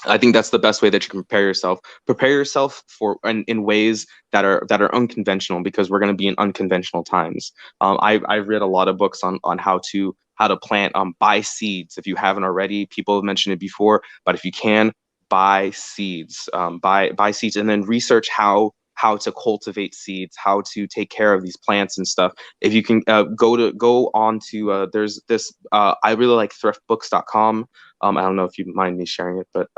I think that's the best way that you can prepare yourself. Prepare yourself for in ways that are unconventional, because we're going to be in unconventional times. I've read a lot of books on how to plant. Buy seeds if you haven't already. People have mentioned it before, but if you can, buy seeds. Buy seeds, and then research how to cultivate seeds, how to take care of these plants and stuff. If you can go on to there's this I really like thriftbooks.com. I don't know if you mind me sharing it, but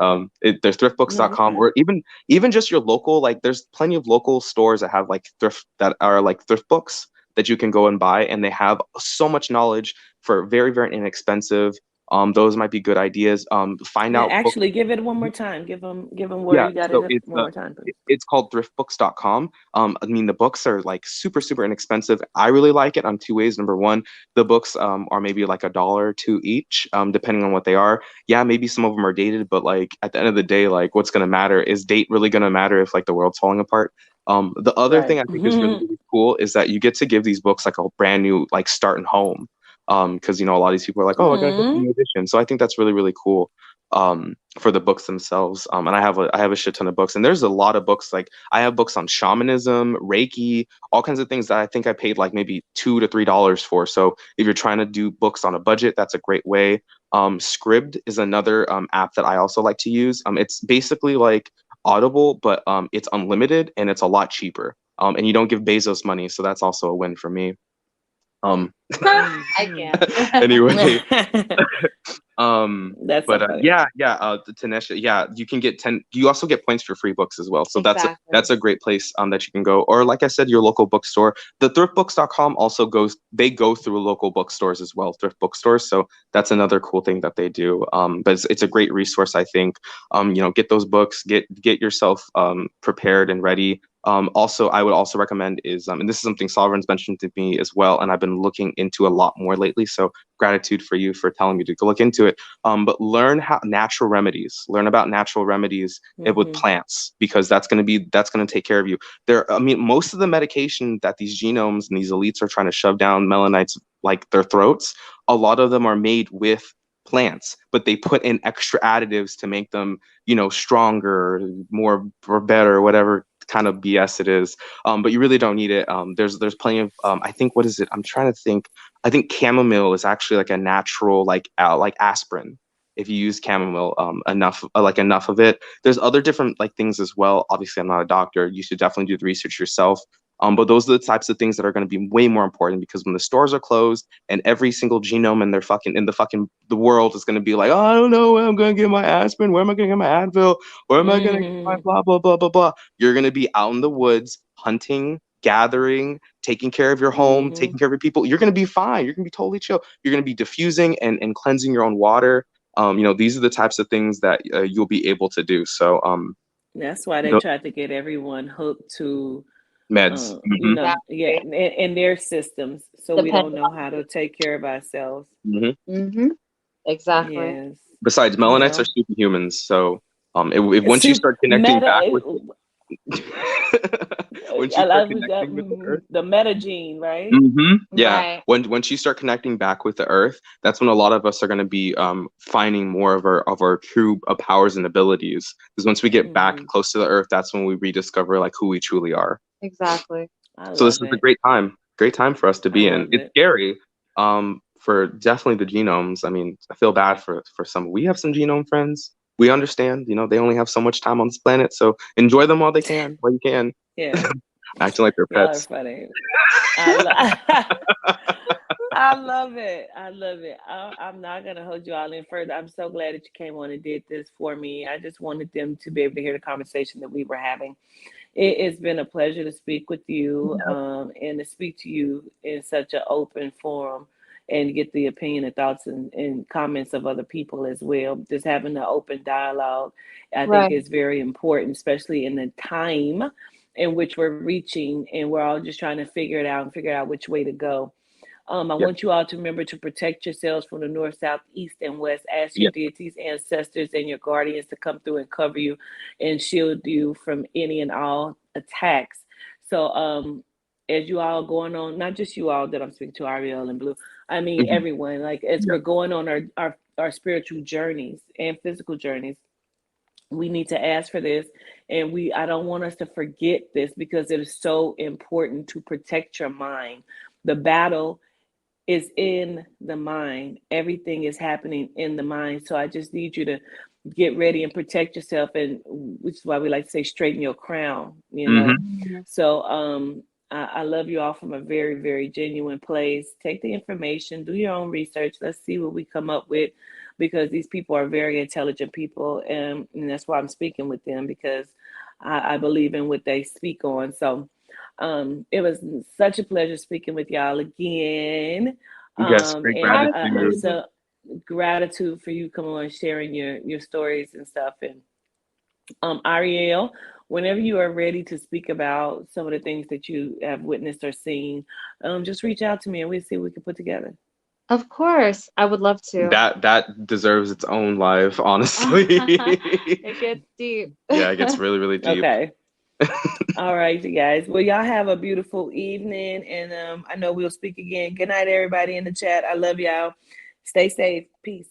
there's thriftbooks.com, or even just your local, like there's plenty of local stores that have like thrift books that you can go and buy, and they have so much knowledge for very, very inexpensive. Those might be good ideas. Find Yeah, out books. actually, give it one more time. Give them where Yeah, you got so it one more time, please. it's called thriftbooks.com. I mean, the books are like super, super inexpensive. I really like it on two ways. Number one, the books are maybe like $1 or two each, depending on what they are. Yeah, maybe some of them are dated, but like at the end of the day, like what's gonna matter is date really gonna matter if like the world's falling apart. The other thing Right. I think is really, really cool is that you get to give these books like a brand new like start and home. Because you know a lot of these people are like, oh, I gotta get the Mm. new edition. So I think that's really, really cool for the books themselves. And I have a shit ton of books, and there's a lot of books. Like I have books on shamanism, Reiki, all kinds of things that I think I paid like maybe $2 to $3 for. So if you're trying to do books on a budget, that's a great way. Scribd is another app that I also like to use. It's basically like Audible, but it's unlimited and it's a lot cheaper. And you don't give Bezos money, so that's also a win for me. Um, I can't. anyway, Mm. That's so but funny. yeah, the Tanesha, yeah, you can get 10. You also get points for free books as well. So Exactly. that's a great place that you can go. Or like I said, your local bookstore. The thriftbooks.com also they go through local bookstores as well, thrift bookstores. So that's another cool thing that they do. But it's a great resource, I think. Get those books, get yourself prepared and ready. Also, I would also recommend is, and this is something Sovereign's mentioned to me as well, and I've been looking into a lot more lately. So gratitude for you for telling me to go look into it. But learn learn about natural remedies with Mm-hmm. plants, because that's going to take care of you. I mean, most of the medication that these genomes and these elites are trying to shove down Melanites like their throats, a lot of them are made with plants, but they put in extra additives to make them, stronger, more or better, whatever kind of BS it is. But you really don't need it. There's plenty of I think, what is it? I'm trying to think. I think chamomile is actually like a natural like aspirin. If you use chamomile enough of it, there's other different like things as well. Obviously, I'm not a doctor. You should definitely do the research yourself. But those are the types of things that are going to be way more important, because when the stores are closed and every single genome in the world is going to be like, oh, I don't know where I'm going to get my aspirin, where am I going to get my Advil, where am I going to get my Mm-hmm. blah blah blah blah blah. You're going to be out in the woods hunting, gathering, taking care of your home, Mm-hmm. taking care of your people. You're going to be fine. You're going to be totally chill. You're going to be diffusing and cleansing your own water. These are the types of things that you'll be able to do. So, That's why they the tried to get everyone hooked to, meds. yeah, Exactly. in their systems, so we don't Depending know on how to the take care of ourselves. Mm-hmm. Exactly. Yes. Besides, melanites are Well, superhumans. So, if once you super start connecting back meta. with once you I start love connecting with the earth. the meta gene, right? Yeah. Right. Once you start connecting back with the earth, that's when a lot of us are going to be finding more of our true powers and abilities. Because once we get back Hmm. close to the earth, that's when we rediscover like who we truly are. Exactly. I So this love is a it. great time for us to I be in. love It's it. scary, for definitely the genomes. I mean, I feel bad for some. We have some genome friends. We understand, they only have so much time on this planet, so enjoy them while you can, Yeah, acting like they're y'all are pets. funny. I love. I love it. I love it. I'm not going to hold you all in further. I'm so glad that you came on and did this for me. I just wanted them to be able to hear the conversation that we were having. It's been a pleasure to speak with you, and to speak to you in such an open forum and get the opinion and thoughts and comments of other people as well. Just having an open dialogue, I think, Right. is very important, especially in the time in which we're reaching and we're all just trying to figure it out and figure out which way to go. I Yeah, want you all to remember to protect yourselves from the north, south, east, and west. Ask your yeah, deities, ancestors, and your guardians to come through and cover you and shield you from any and all attacks. So, as you all going on, not just you all that I'm speaking to, Ariel and Blue, I mean mhm, everyone, like as yeah, we're going on our spiritual journeys and physical journeys, we need to ask for this, and I don't want us to forget this because it is so important to protect your mind. The battle is in the mind. Everything is happening in the mind. So I just need you to get ready and protect yourself, and which is why we like to say straighten your crown, you know. hmm Mhm. So I love you all from a very, very genuine place. Take the information, do your own research. Let's see what we come up with, because these people are very intelligent people, and that's why I'm speaking with them, because I believe in what they speak on. So it was such a pleasure speaking with y'all again. Yes, great And Gratitude. gratitude. so gratitude for you coming on and sharing your stories and stuff. And Ariel, whenever you are ready to speak about some of the things that you have witnessed or seen, just reach out to me and we'll see what we can put together. Of course, I would love to. That deserves its own live, honestly. It gets deep. Yeah, it gets really, really deep. Okay. All right, you guys. Well, y'all have a beautiful evening, and I know we'll speak again. Good night, everybody in the chat. I love y'all. Stay safe. Peace.